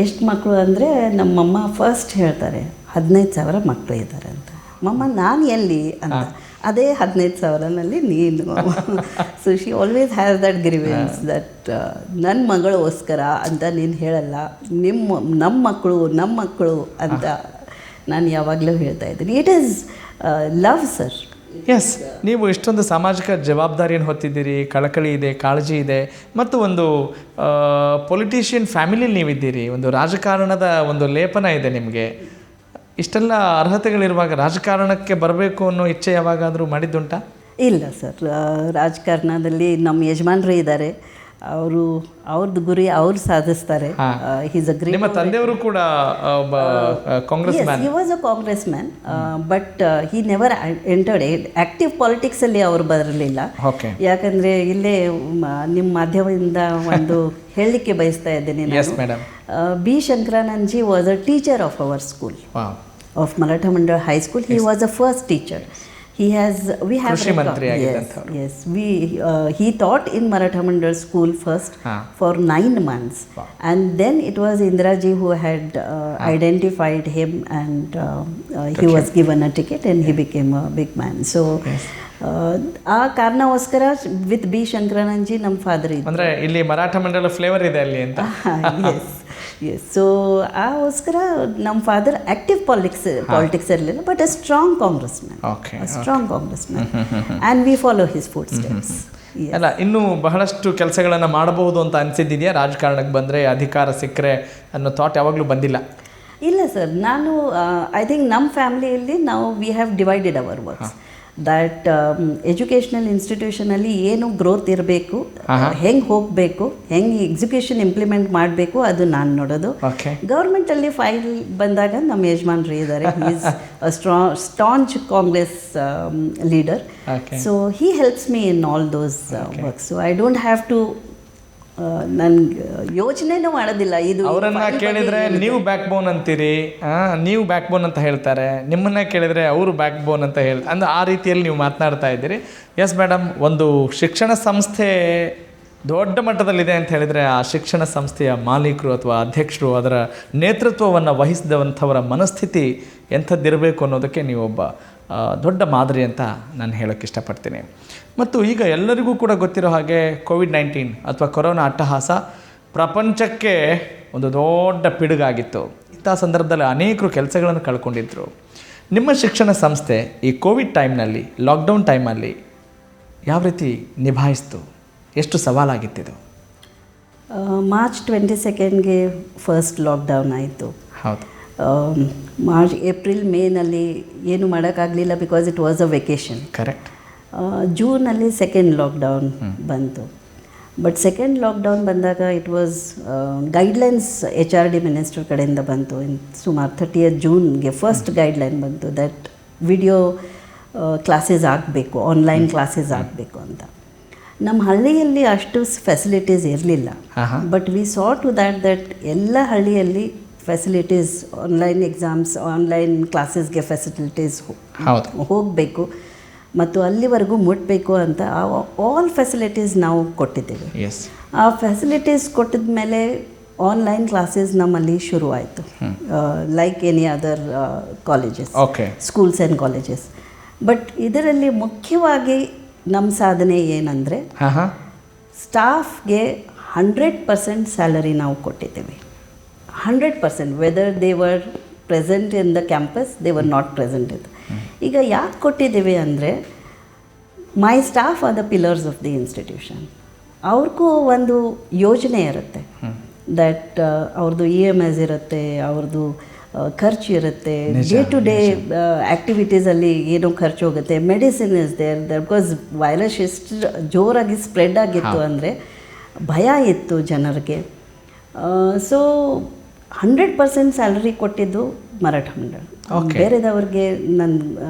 S5: ಎಷ್ಟು ಮಕ್ಕಳು ಅಂದರೆ ನಮ್ಮಮ್ಮ ಫಸ್ಟ್ ಹೇಳ್ತಾರೆ 15,000 ಮಕ್ಕಳು ಇದ್ದಾರೆ ಅಂತ. ಮಮ್ಮ ನಾನು ಎಲ್ಲಿ ಅಂತ. ಅದೇ 15,000ನಲ್ಲಿ ನೀನು. So she always has that grievance that ನನ್ನ ಮಗಳಿಗೋಸ್ಕರ ಅಂತ ನೀನು ಹೇಳಲ್ಲ, ನಮ್ಮ ಮಕ್ಕಳು ಅಂತ ನಾನು ಯಾವಾಗಲೂ ಹೇಳ್ತಾ ಇದ್ದೀನಿ. It is love sir.
S1: Yes, ನೀವು ಇಷ್ಟೊಂದು ಸಾಮಾಜಿಕ ಜವಾಬ್ದಾರಿಯನ್ನು ಹೊತ್ತಿದ್ದೀರಿ, ಕಳಕಳಿ ಇದೆ, ಕಾಳಜಿ ಇದೆ, ಮತ್ತು ಒಂದು ಪೊಲಿಟಿಷಿಯನ್ ಫ್ಯಾಮಿಲಿಲಿ ನೀವಿದ್ದೀರಿ, ಒಂದು ರಾಜಕಾರಣದ ಒಂದು ಲೇಪನ ಇದೆ ನಿಮಗೆ. ಇಷ್ಟೆಲ್ಲ ಅರ್ಹತೆಗಳಿರುವಾಗ ರಾಜಕಾರಣಕ್ಕೆ ಬರಬೇಕು ಅನ್ನೋ ಇಚ್ಛೆ ಯಾವಾಗಾದರೂ ಮಾಡಿದ್ದುಂಟಾ?
S5: ಇಲ್ಲ ಸರ್, ರಾಜಕಾರಣದಲ್ಲಿ ನಮ್ಮ ಯಜಮಾನರು ಇದ್ದಾರೆ, ಅವ್ರದ್ದು ಗುರಿ ಅವ್ರು ಸಾಧಿಸ್ತಾರೆ.
S1: ನಿಮ್ಮ ತಂದೆಯವರು ಕೂಡ ಒಬ್ಬ Congress man.
S5: He was a Congress man, but he never entered active ಪಾಲಿಟಿಕ್ಸಲ್ಲಿ ಅವರು ಬರಲಿಲ್ಲ. ಯಾಕಂದರೆ ಇಲ್ಲೇ ನಿಮ್ಮ ಮಾಧ್ಯಮದಿಂದ ಒಂದು ಹೇಳಲಿಕ್ಕೆ ಬಯಸ್ತಾ ಇದ್ದೇನೆ ನಾನು. B Shankaranandji was a teacher of our school, of Maratha Mandal high school. He was a first teacher. He has he taught in Maratha Mandal school first for 9 months. And then it was Indiraji who had identified him, and he was given a ticket and he became a big man. So ಆ ಕಾರಣಕ್ಕೋಸ್ಕರ with B ಶಂಕರಾನಂದಜಿ ನಮ್ಮ father ಇದ್ದರು.
S1: ಅಂದರೆ ಇಲ್ಲಿ ಮರಾಠ ಮಂಡಲ flavour ಇದೆ ಅಲ್ಲಿ ಅಂತ.
S5: ಎಸ್. ಸೊ ಆಗೋಸ್ಕರ ನಮ್ಮ ಫಾದರ್ ಆಕ್ಟಿವ್ ಪಾಲಿಟಿಕ್ಸ್ ಇರಲಿಲ್ಲ, but a strong Congress man. And we follow his foot steps.
S1: ಅಲ್ಲ, ಇನ್ನೂ ಬಹಳಷ್ಟು ಕೆಲಸಗಳನ್ನು ಮಾಡಬಹುದು ಅಂತ ಅನಿಸಿದ್ದಿದೆಯಾ ರಾಜಕಾರಣಕ್ಕೆ ಬಂದರೆ, ಅಧಿಕಾರ ಸಿಕ್ಕರೆ ಅನ್ನೋ ಥಾಟ್ ಯಾವಾಗಲೂ ಬಂದಿಲ್ಲ?
S5: ಇಲ್ಲ ಸರ್, ನಾನು ಐ ಥಿಂಕ್ ನಮ್ಮ ಫ್ಯಾಮಿಲಿಯಲ್ಲಿ ನಾವು we have divided our works. That educational ಇನ್ಸ್ಟಿಟ್ಯೂಷನಲ್ಲಿ ಏನು ಗ್ರೋತ್ ಇರಬೇಕು, ಹೆಂಗೆ ಹೋಗಬೇಕು, ಹೆಂಗೆ ಎಕ್ಸಿಕ್ಯೂಷನ್ ಇಂಪ್ಲಿಮೆಂಟ್ ಮಾಡಬೇಕು, ಅದು ನಾನು ನೋಡೋದು. ಗೌರ್ಮೆಂಟಲ್ಲಿ ಫೈಲ್ ಬಂದಾಗ ನಮ್ಮ ಯಜಮಾನ್ರು ಇದ್ದಾರೆ. Is a staunch Congress leader. So he helps me in all those works. So I don't have to, ನನ್ಗೆ ಯೋಚನೆನೂ ಮಾಡೋದಿಲ್ಲ. ಇದು
S1: ಅವರನ್ನ ಕೇಳಿದರೆ ನೀವು ಬ್ಯಾಕ್ ಬೋನ್ ಅಂತೀರಿ, ನೀವು ಬ್ಯಾಕ್ ಬೋನ್ ಅಂತ ಹೇಳ್ತಾರೆ. ನಿಮ್ಮನ್ನ ಕೇಳಿದರೆ ಅವರು ಬ್ಯಾಕ್ ಬೋನ್ ಅಂತ ಅಂದ್ರೆ ಆ ರೀತಿಯಲ್ಲಿ ನೀವು ಮಾತನಾಡ್ತಾ ಇದ್ದೀರಿ. ಎಸ್ ಮೇಡಮ್, ಒಂದು ಶಿಕ್ಷಣ ಸಂಸ್ಥೆ ದೊಡ್ಡ ಮಟ್ಟದಲ್ಲಿದೆ ಅಂತ ಹೇಳಿದರೆ ಆ ಶಿಕ್ಷಣ ಸಂಸ್ಥೆಯ ಮಾಲೀಕರು ಅಥವಾ ಅಧ್ಯಕ್ಷರು, ಅದರ ನೇತೃತ್ವವನ್ನು ವಹಿಸಿದಂಥವರ ಮನಸ್ಥಿತಿ ಎಂಥದ್ದಿರಬೇಕು ಅನ್ನೋದಕ್ಕೆ ನೀವೊಬ್ಬ ದೊಡ್ಡ ಮಾದರಿ ಅಂತ ನಾನು ಹೇಳೋಕ್ಕೆ ಇಷ್ಟಪಡ್ತೀನಿ. ಮತ್ತು ಈಗ ಎಲ್ಲರಿಗೂ ಕೂಡ ಗೊತ್ತಿರೋ ಹಾಗೆ ಕೋವಿಡ್-19 ಅಥವಾ ಕೊರೋನಾ ಅಟ್ಟಹಾಸ ಪ್ರಪಂಚಕ್ಕೆ ಒಂದು ದೊಡ್ಡ ಪಿಡುಗಾಗಿತ್ತು. ಇಂಥ ಸಂದರ್ಭದಲ್ಲಿ ಅನೇಕರು ಕೆಲಸಗಳನ್ನು ಕಳ್ಕೊಂಡಿದ್ದರು. ನಿಮ್ಮ ಶಿಕ್ಷಣ ಸಂಸ್ಥೆ ಈ ಕೋವಿಡ್ ಟೈಮ್ನಲ್ಲಿ, ಲಾಕ್ಡೌನ್ ಟೈಮಲ್ಲಿ ಯಾವ ರೀತಿ ನಿಭಾಯಿಸ್ತು? ಎಷ್ಟು ಸವಾಲಾಗಿತ್ತಿದು?
S5: ಮಾರ್ಚ್ 22ಗೆ ಫಸ್ಟ್ ಲಾಕ್ಡೌನ್ ಆಯಿತು.
S1: ಹೌದು.
S5: ಮಾರ್ಚ್, ಏಪ್ರಿಲ್, ಮೇನಲ್ಲಿ ಏನು ಮಾಡೋಕ್ಕಾಗಲಿಲ್ಲ, because it was a vacation.
S1: Correct.
S5: ಜೂನಲ್ಲಿ ಸೆಕೆಂಡ್ ಲಾಕ್ಡೌನ್ ಬಂತು. ಬಟ್ ಸೆಕೆಂಡ್ ಲಾಕ್ಡೌನ್ ಬಂದಾಗ it was guidelines HRD minister ಕಡೆಯಿಂದ ಬಂತು. ಸುಮಾರು 30th ಜೂನ್ಗೆ ಫಸ್ಟ್ ಗೈಡ್ಲೈನ್ ಬಂತು ದಟ್ ವಿಡಿಯೋ ಕ್ಲಾಸಸ್ ಆಗಬೇಕು, ಆನ್ಲೈನ್ ಕ್ಲಾಸಸ್ ಆಗಬೇಕು ಅಂತ. ನಮ್ಮ ಹಳ್ಳಿಯಲ್ಲಿ ಅಷ್ಟು ಫೆಸಿಲಿಟೀಸ್ ಇರಲಿಲ್ಲ. But we saw to that ಎಲ್ಲ ಹಳ್ಳಿಯಲ್ಲಿ ಫೆಸಿಲಿಟೀಸ್, ಆನ್ಲೈನ್ ಎಕ್ಸಾಮ್ಸ್, ಆನ್ಲೈನ್ ಕ್ಲಾಸಸ್ಗೆ ಫೆಸಿಲಿಟೀಸ್ ಹೋಗಬೇಕು ಮತ್ತು ಅಲ್ಲಿವರೆಗೂ ಮುಟ್ಟಬೇಕು ಅಂತ ಆಲ್ ಫೆಸಿಲಿಟೀಸ್ ನಾವು ಕೊಟ್ಟಿದ್ದೇವೆ. ಆ ಫೆಸಿಲಿಟೀಸ್ ಕೊಟ್ಟಿದ ಮೇಲೆ ಆನ್ಲೈನ್ ಕ್ಲಾಸಸ್ ನಮ್ಮಲ್ಲಿ ಶುರುವಾಯಿತು, like any other colleges, schools and colleges. But ಇದರಲ್ಲಿ ಮುಖ್ಯವಾಗಿ ನಮ್ಮ ಸಾಧನೆ ಏನಂದರೆ ಸ್ಟಾಫ್ಗೆ 100% ಸ್ಯಾಲರಿ ನಾವು ಕೊಟ್ಟಿದ್ದೇವೆ. 100%, whether they were present in the campus, they were not present in. ಈಗ ಯಾಕೆ ಕೊಟ್ಟಿದ್ದೇವೆ ಅಂದರೆ, ಮೈ staff are the pillars of the institution. ಅವ್ರಿಗೂ ಒಂದು ಯೋಜನೆ ಇರುತ್ತೆ ದಟ್ ಅವ್ರದ್ದು EMIs ಇರುತ್ತೆ, ಅವ್ರದ್ದು ಖರ್ಚು ಇರುತ್ತೆ, ಡೇ ಟು ಡೇ ಆ್ಯಕ್ಟಿವಿಟೀಸಲ್ಲಿ ಏನೋ ಖರ್ಚು ಹೋಗುತ್ತೆ. Medicine is there, because virus ಎಷ್ಟು ಜೋರಾಗಿ ಸ್ಪ್ರೆಡ್ ಆಗಿತ್ತು ಅಂದರೆ ಭಯ ಇತ್ತು ಜನರಿಗೆ. ಸೊ 100% ಸ್ಯಾಲರಿ ಕೊಟ್ಟಿದ್ದು ಮರಾಠ ಮಂಡಳ. ಬೇರೆದವ್ರಿಗೆ ನಾನು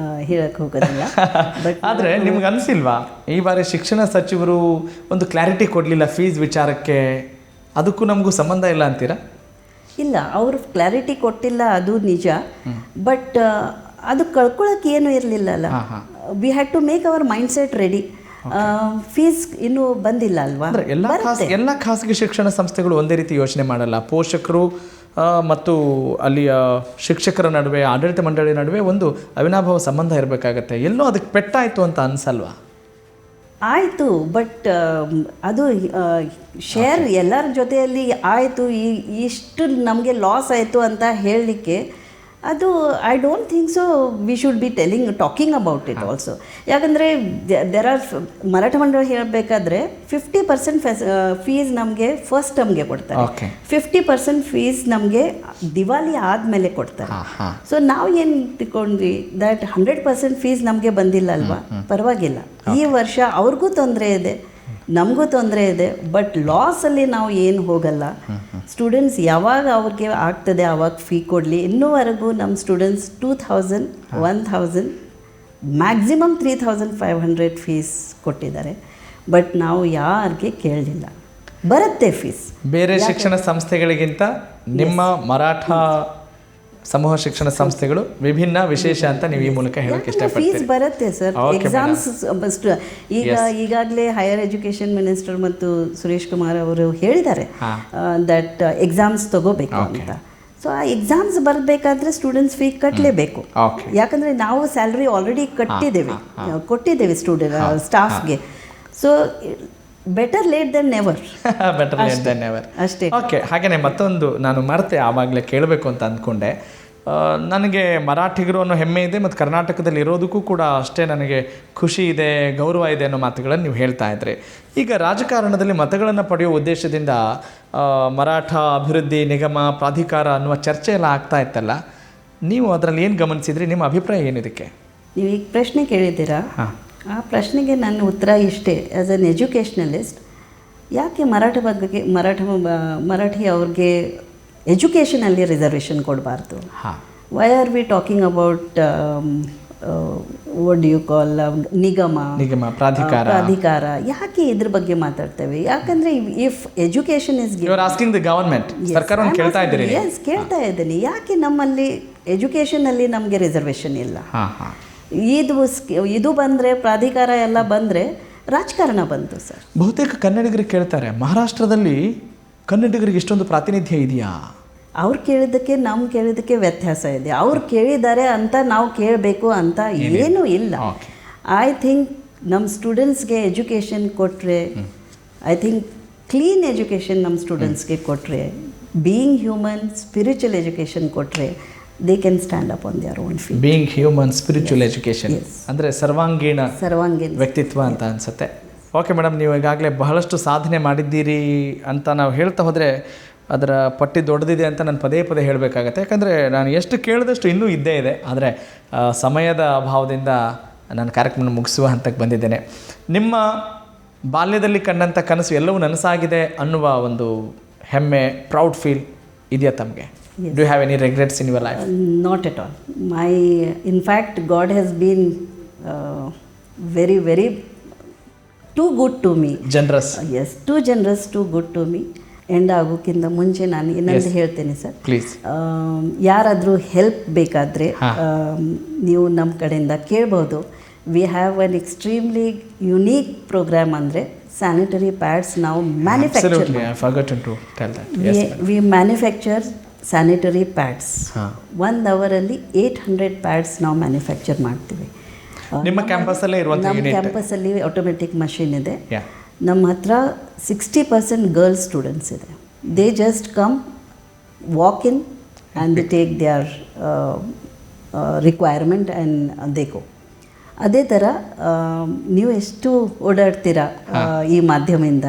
S5: ಹೇಳಕ್ಕೆ ಹೋಗೋದಿಲ್ಲ. ಬಟ್
S1: ಆದರೆ ನಿಮ್ಗೆ ಅನಿಸಿಲ್ವಾ ಈ ಬಾರಿ ಶಿಕ್ಷಣ ಸಚಿವರು ಒಂದು ಕ್ಲಾರಿಟಿ ಕೊಡಲಿಲ್ಲ ಫೀಸ್ ವಿಚಾರಕ್ಕೆ? ಅದಕ್ಕೂ ನಮಗೂ ಸಂಬಂಧ ಇಲ್ಲ ಅಂತೀರಾ?
S5: ಇಲ್ಲ, ಅವರು ಕ್ಲಾರಿಟಿ ಕೊಟ್ಟಿಲ್ಲ, ಅದು ನಿಜ. ಬಟ್ ಅದು ಕಳ್ಕೊಳ್ಳೋಕೆ ಏನೂ ಇರಲಿಲ್ಲ ಅಲ್ಲ. We had to make our mindset ready. Fees ಇನ್ನೂ ಬಂದಿಲ್ಲ ಅಲ್ವಾ?
S1: ಎಲ್ಲ ಖಾಸಗಿ ಶಿಕ್ಷಣ ಸಂಸ್ಥೆಗಳು ಒಂದೇ ರೀತಿ ಯೋಚನೆ ಮಾಡಲ್ಲ. ಪೋಷಕರು ಮತ್ತು ಅಲ್ಲಿಯ ಶಿಕ್ಷಕರ ನಡುವೆ, ಆಡಳಿತ ಮಂಡಳಿ ನಡುವೆ ಒಂದು ಅವಿನಾಭಾವ ಸಂಬಂಧ ಇರಬೇಕಾಗತ್ತೆ. ಎಲ್ಲೋ ಅದಕ್ಕೆ ಪೆಟ್ಟಾಯಿತು ಅಂತ ಅನಿಸಲ್ವಾ?
S5: ಆಯಿತು, ಬಟ್ ಅದು ಶೇರ್ ಎಲ್ಲರ ಜೊತೆಯಲ್ಲಿ ಆಯಿತು, ಇಷ್ಟು ನಮಗೆ ಲಾಸ್ ಆಯಿತು ಅಂತ ಹೇಳಲಿಕ್ಕೆ ಅದು I don't think so we should be talking about it also. ಯಾಕಂದರೆ ದೆರ್ ಆರ್ ಮರಾಠ ಮಂಡಳ ಹೇಳಬೇಕಾದ್ರೆ 50% ಫೀಸ್ ನಮಗೆ ಫಸ್ಟ್ ಟರ್ಮ್ಗೆ ಕೊಡ್ತಾರೆ, 50% ಫೀಸ್ ನಮಗೆ ದಿವಾಲಿ ಆದಮೇಲೆ ಕೊಡ್ತಾರೆ. ಸೊ ನಾವು ಏನು ತಿಳ್ಕೊಂಡ್ವಿ ದಟ್ 100% ಫೀಸ್ ನಮಗೆ ಬಂದಿಲ್ಲ ಅಲ್ವಾ, ಪರವಾಗಿಲ್ಲ, ಈ ವರ್ಷ ಅವ್ರಿಗೂ ತೊಂದರೆ ಇದೆ, ನಮಗೂ ತೊಂದರೆ ಇದೆ, ಬಟ್ ಲಾಸಲ್ಲಿ ನಾವು ಏನು ಹೋಗಲ್ಲ. ಸ್ಟೂಡೆಂಟ್ಸ್ ಯಾವಾಗ ಅವ್ರಿಗೆ ಆಗ್ತದೆ ಆವಾಗ ಫೀ ಕೊಡಲಿ. ಇನ್ನೂವರೆಗೂ ನಮ್ಮ ಸ್ಟೂಡೆಂಟ್ಸ್ 2000, 1000, ಮ್ಯಾಕ್ಸಿಮಮ್ 3500 ಫೀಸ್ ಕೊಟ್ಟಿದ್ದಾರೆ. ಬಟ್ ನಾವು ಯಾರಿಗೆ ಕೇಳಲಿಲ್ಲ, ಬರುತ್ತೆ ಫೀಸ್.
S1: ಬೇರೆ ಶಿಕ್ಷಣ ಸಂಸ್ಥೆಗಳಿಗಿಂತ ನಿಮ್ಮ ಮರಾಠ ಸಮೂಹ ಶಿಕ್ಷಣ ಸಂಸ್ಥೆಗಳು ವಿಭಿನ್ನ, ವಿಶೇಷ ಅಂತ ನೀವು ಈ ಮೂಲಕ ಹೇಳಕ್ಕೆ ಇಷ್ಟಪಡ್ತೀರಿ.
S5: ಫೀಸ್ ಬರುತ್ತೆ ಸರ್. ಎಕ್ಸಾಮ್ಸ್ ಈಗಾಗಲೇ ಹೈಯರ್ ಎಜುಕೇಷನ್ ಮಿನಿಸ್ಟರ್ ಮತ್ತು ಸುರೇಶ್ ಕುಮಾರ್ ಅವರು ಹೇಳಿದ್ದಾರೆ ದಟ್ ಎಕ್ಸಾಮ್ಸ್ ತಗೋಬೇಕು ಅಂತ. ಸೊ ಆ ಎಕ್ಸಾಮ್ಸ್ ಬರಬೇಕಾದ್ರೆ ಸ್ಟೂಡೆಂಟ್ಸ್ ಫೀ ಕಟ್ಟಲೇಬೇಕು. ಯಾಕಂದರೆ ನಾವು ಸ್ಯಾಲ್ರಿ ಆಲ್ರೆಡಿ ಕೊಟ್ಟಿದ್ದೇವೆ ಸ್ಟಾಫ್ಗೆ. So better late than never.
S1: Better late than never
S5: ಅಷ್ಟೇ.
S1: ಓಕೆ. ಹಾಗೆಯೇ ಮತ್ತೊಂದು ನಾನು ಮರೆತೆ ಆವಾಗಲೇ ಕೇಳಬೇಕು ಅಂತ ಅಂದ್ಕೊಂಡೆ. ನನಗೆ ಮರಾಠಿಗರು ಅನ್ನೋ ಹೆಮ್ಮೆ ಇದೆ ಮತ್ತು ಕರ್ನಾಟಕದಲ್ಲಿ ಇರೋದಕ್ಕೂ ಕೂಡ ಅಷ್ಟೇ ನನಗೆ ಖುಷಿ ಇದೆ, ಗೌರವ ಇದೆ ಅನ್ನೋ ಮಾತುಗಳನ್ನು ನೀವು ಹೇಳ್ತಾ ಇದ್ರಿ. ಈಗ ರಾಜಕಾರಣದಲ್ಲಿ ಮತಗಳನ್ನು ಪಡೆಯುವ ಉದ್ದೇಶದಿಂದ ಮರಾಠ ಅಭಿವೃದ್ಧಿ ನಿಗಮ ಪ್ರಾಧಿಕಾರ ಅನ್ನುವ ಚರ್ಚೆ ಎಲ್ಲ ಆಗ್ತಾ ಇತ್ತಲ್ಲ, ನೀವು ಅದರಲ್ಲಿ ಏನು ಗಮನಿಸಿದ್ರಿ? ನಿಮ್ಮ ಅಭಿಪ್ರಾಯ ಏನಿದಕ್ಕೆ?
S5: ನೀವು ಈಗ ಪ್ರಶ್ನೆ ಕೇಳಿದ್ದೀರಾ, ಆ ಪ್ರಶ್ನೆಗೆ ನನ್ನ ಉತ್ತರ ಇಷ್ಟೇ. ಆ್ಯಸ್ ಅನ್ ಎಜುಕೇಷ್ನಲಿಸ್ಟ್, ಯಾಕೆ ಮರಾಠಿ ಅವ್ರಿಗೆ ಎಜುಕೇಷನಲ್ಲಿ ರಿಸರ್ವೇಷನ್ ಕೊಡಬಾರ್ದು? Why are we talking about what do you call ನಿಗಮ ಪ್ರಾಧಿಕಾರ? ಯಾಕೆ ಇದ್ರ ಬಗ್ಗೆ ಮಾತಾಡ್ತೇವೆ? ಯಾಕಂದರೆ ಇಫ್ ಎಜುಕೇಷನ್ ಇಸ್
S1: ಗವರ್ಮೆಂಟ್, ಸರ್ಕಾರವನ್ನು ಕೇಳ್ತಾ ಇದ್ದೀನಿ.
S5: ಎಸ್, ಕೇಳ್ತಾ ಇದ್ದೀನಿ. ಯಾಕೆ ನಮ್ಮಲ್ಲಿ ಎಜುಕೇಷನಲ್ಲಿ ನಮಗೆ ರಿಸರ್ವೇಷನ್ ಇಲ್ಲ? ಇದು ಬಂದರೆ, ಪ್ರಾಧಿಕಾರ ಎಲ್ಲ ಬಂದರೆ ರಾಜಕಾರಣ ಬಂತು ಸರ್.
S1: ಬಹುತೇಕ ಕನ್ನಡಿಗರಿಗೆ ಕೇಳ್ತಾರೆ, ಮಹಾರಾಷ್ಟ್ರದಲ್ಲಿ ಕನ್ನಡಿಗರಿಗೆ ಇಷ್ಟೊಂದು ಪ್ರಾತಿನಿಧ್ಯ ಇದೆಯಾ?
S5: ಅವ್ರು ಕೇಳಿದ್ದಕ್ಕೆ ನಮ್ಮ ಕೇಳಿದ್ದಕ್ಕೆ ವ್ಯತ್ಯಾಸ ಇದೆ. ಅವ್ರು ಕೇಳಿದ್ದಾರೆ ಅಂತ ನಾವು ಕೇಳಬೇಕು ಅಂತ ಏನೂ ಇಲ್ಲ. ಐ ಥಿಂಕ್ ನಮ್ಮ ಸ್ಟೂಡೆಂಟ್ಸ್ಗೆ ಎಜುಕೇಷನ್ ಕೊಟ್ಟರೆ, ಐ ಥಿಂಕ್ ಕ್ಲೀನ್ ಎಜುಕೇಷನ್ ನಮ್ಮ ಸ್ಟೂಡೆಂಟ್ಸ್ಗೆ ಕೊಟ್ಟರೆ, ಬೀಯಿಂಗ್ ಹ್ಯೂಮನ್ ಸ್ಪಿರಿಚುವಲ್ ಎಜುಕೇಷನ್ ಕೊಟ್ಟರೆ, they can stand up on their own feet.
S1: Being human spiritual education ಅಂದರೆ ಸರ್ವಾಂಗೀಣ ವ್ಯಕ್ತಿತ್ವ ಅಂತ ಅನಿಸುತ್ತೆ. ಓಕೆ ಮೇಡಮ್, ನೀವು ಈಗಾಗಲೇ ಬಹಳಷ್ಟು ಸಾಧನೆ ಮಾಡಿದ್ದೀರಿ ಅಂತ ನಾವು ಹೇಳ್ತಾ ಹೋದರೆ ಅದರ ಪಟ್ಟಿ ದೊಡ್ಡದಿದೆ ಅಂತ ನಾನು ಪದೇ ಪದೇ ಹೇಳಬೇಕಾಗತ್ತೆ. ಯಾಕಂದರೆ ನಾನು ಎಷ್ಟು ಕೇಳಿದಷ್ಟು ಇನ್ನೂ ಇದ್ದೇ ಇದೆ. ಆದರೆ ಸಮಯದ ಅಭಾವದಿಂದ ನಾನು ಕಾರ್ಯಕ್ರಮ ಮುಗಿಸುವ ಹಂತಕ್ಕೆ ಬಂದಿದ್ದೇನೆ. ನಿಮ್ಮ ಬಾಲ್ಯದಲ್ಲಿ ಕಂಡಂಥ ಕನಸು ಎಲ್ಲವೂ ನನಸಾಗಿದೆ ಅನ್ನುವ ಒಂದು ಹೆಮ್ಮೆ, ಪ್ರೌಡ್ ಫೀಲ್ ಇದೆಯಾ ತಮಗೆ? Do you have any regrets in your life?
S5: Not at all. In fact, God has been very, very too good to me.
S1: Generous.
S5: Yes, too generous, too good to me. End ಆಗೋಕ್ಕಿಂತ ಮುಂಚೆ ನಾನು ಇನ್ನೊಂದು ಹೇಳ್ತೇನೆ sir.
S1: Please.
S5: ಯಾರಾದರೂ help ಬೇಕಾದರೆ ನೀವು ನಮ್ಮ ಕಡೆಯಿಂದ ಕೇಳ್ಬೋದು. We have an extremely unique program. ಅಂದರೆ ಸ್ಯಾನಿಟರಿ ಪ್ಯಾಡ್ಸ್ ನಾವು manufacture we manufacture sanitary pads. 1 ಅವರಲ್ಲಿ 800 ಪ್ಯಾಡ್ಸ್ ನಾವು ಮ್ಯಾನುಫ್ಯಾಕ್ಚರ್ ಮಾಡ್ತೀವಿ.
S1: ನಿಮ್ಮ ಕ್ಯಾಂಪಸ್ಸಲ್ಲೇ ಇರುವಂಥ
S5: ನಮ್ಮ ಕ್ಯಾಂಪಸ್ಸಲ್ಲಿ ಆಟೋಮೆಟಿಕ್ ಮಷಿನ್ ಇದೆ. ನಮ್ಮ ಹತ್ರ 60% ಗರ್ಲ್ಸ್ ಸ್ಟೂಡೆಂಟ್ಸ್ ಇದೆ. They just come walk in and they take their requirement and they go. ಅದೇ ಥರ ನೀವು ಎಷ್ಟು ಓಡಾಡ್ತೀರಾ ಈ ಮಾಧ್ಯಮದಿಂದ,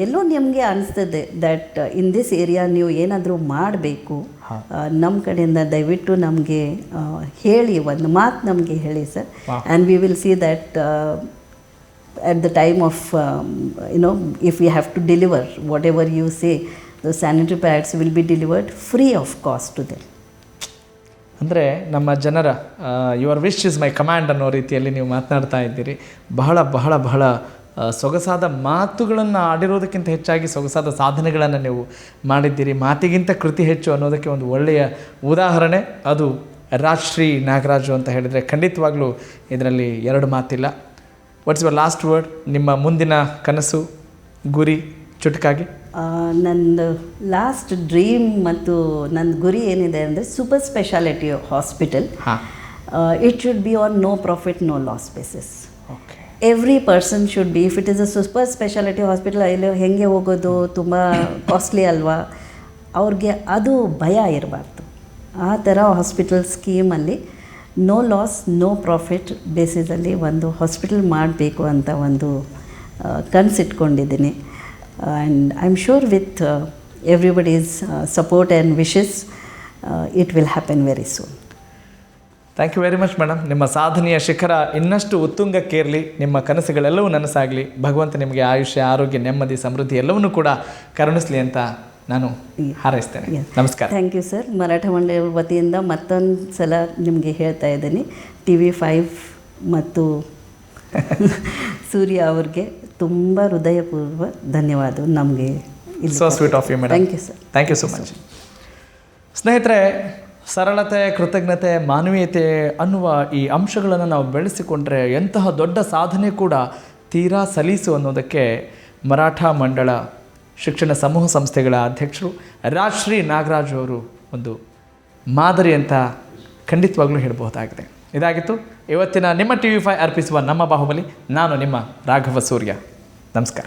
S5: ಎಲ್ಲೋ ನಿಮಗೆ ಅನಿಸ್ತದೆ ದ್ಯಾಟ್ ಇನ್ ದಿಸ್ ಏರಿಯಾ ನೀವು ಏನಾದರೂ ಮಾಡಬೇಕು, ನಮ್ಮ ಕಡೆಯಿಂದ ದಯವಿಟ್ಟು ನಮಗೆ ಹೇಳಿ, ಒಂದು ಮಾತು ನಮಗೆ ಹೇಳಿ sir. And we will see that at the time of if we have to deliver whatever you say, the sanitary pads will be delivered free of cost to them.
S1: ಅಂದರೆ ನಮ್ಮ ಜನರ your wish is my command ಅನ್ನೋ ರೀತಿಯಲ್ಲಿ ನೀವು ಮಾತನಾಡ್ತಾ ಇದ್ದೀರಿ. ಬಹಳ ಬಹಳ ಬಹಳ ಸೊಗಸಾದ ಮಾತುಗಳನ್ನು ಆಡಿರೋದಕ್ಕಿಂತ ಹೆಚ್ಚಾಗಿ ಸೊಗಸಾದ ಸಾಧನೆಗಳನ್ನು ನೀವು ಮಾಡಿದ್ದೀರಿ. ಮಾತಿಗಿಂತ ಕೃತಿ ಹೆಚ್ಚು ಅನ್ನೋದಕ್ಕೆ ಒಂದು ಒಳ್ಳೆಯ ಉದಾಹರಣೆ ಅದು ರಾಜ್ಶ್ರೀ ನಾಗರಾಜು ಅಂತ ಹೇಳಿದರೆ ಖಂಡಿತವಾಗ್ಲೂ ಇದರಲ್ಲಿ ಎರಡು ಮಾತಿಲ್ಲ. What's your last word? ನಿಮ್ಮ ಮುಂದಿನ ಕನಸು, ಗುರಿ ಚುಟುಕಾಗಿ.
S5: ನಂದು ಲಾಸ್ಟ್ ಡ್ರೀಮ್ ಮತ್ತು ನನ್ನ ಗುರಿ ಏನಿದೆ ಅಂದರೆ super speciality hospital. It should be on no profit no loss basis. Every person should be, if it is a super speciality hospital, ಅಲ್ಲಿ ಹೆಂಗೆ ಹೋಗೋದು ತುಂಬ ಕಾಸ್ಟ್ಲಿ ಅಲ್ವಾ, ಅವ್ರಿಗೆ ಅದು ಭಯ ಇರಬಾರ್ದು. ಆ ಥರ ಹಾಸ್ಪಿಟಲ್ ಸ್ಕೀಮಲ್ಲಿ ನೋ ಲಾಸ್ ನೋ ಪ್ರಾಫಿಟ್ ಬೇಸಿಸಲ್ಲಿ ಒಂದು ಹಾಸ್ಪಿಟಲ್ ಮಾಡಬೇಕು ಅಂತ ಒಂದು ಕನಸಿಟ್ಕೊಂಡಿದ್ದೀನಿ. And I am sure with everybody's support and wishes it will happen very soon.
S1: Thank you very much madam. ನಿಮ್ಮ ಸಾಧನೆಯ ಶಿಖರ ಇನ್ನಷ್ಟು ಉತ್ತುಂಗಕ್ಕೇರಲಿ, ನಿಮ್ಮ ಕನಸುಗಳೆಲ್ಲವೂ ನನಸಾಗಲಿ, ಭಗವಂತ ನಿಮಗೆ ಆಯುಷ್ಯ, ಆರೋಗ್ಯ, ನೆಮ್ಮದಿ, ಸಮೃದ್ಧಿ ಎಲ್ಲವನ್ನೂ ಕೂಡ ಕರುಣಿಸಲಿ ಅಂತ ನಾನು ಹಾರೈಸ್ತೇನೆ. ನಮಸ್ಕಾರ.
S5: Thank you sir. ಮರಾಠ ಮಂಡಳಿ ವತಿಯಿಂದ ಮತ್ತೊಂದು ಸಲ ನಿಮಗೆ ಹೇಳ್ತಾ ಇದ್ದೀನಿ, TV5 ಮತ್ತು ಸೂರ್ಯ ಅವ್ರಿಗೆ ತುಂಬ ಹೃದಯಪೂರ್ವ ಧನ್ಯವಾದ. ನಮಗೆ
S1: so sweet of you madam.
S5: Thank you sir.
S1: Thank you so much. ಸ್ನೇಹಿತರೆ, ಸರಳತೆ, ಕೃತಜ್ಞತೆ, ಮಾನವೀಯತೆ ಅನ್ನುವ ಈ ಅಂಶಗಳನ್ನು ನಾವು ಬೆಳೆಸಿಕೊಂಡ್ರೆ ಎಂತಹ ದೊಡ್ಡ ಸಾಧನೆ ಕೂಡ ತೀರಾ ಸಲೀಸು ಅನ್ನೋದಕ್ಕೆ ಮರಾಠ ಮಂಡಳ ಶಿಕ್ಷಣ ಸಮೂಹ ಸಂಸ್ಥೆಗಳ ಅಧ್ಯಕ್ಷರು ರಾಜ್ಶ್ರೀ ನಾಗರಾಜ್ ಅವರು ಒಂದು ಮಾದರಿ ಅಂತ ಖಂಡಿತವಾಗ್ಲೂ ಹೇಳಬಹುದಾಗಿದೆ. ಇದಾಗಿತ್ತು ಇವತ್ತಿನ ನಿಮ್ಮ TV5 ಅರ್ಪಿಸುವ ನಮ್ಮ ಬಾಹುಬಲಿ. ನಾನು ನಿಮ್ಮ ರಾಘವ ಸೂರ್ಯ. ನಮಸ್ಕಾರ.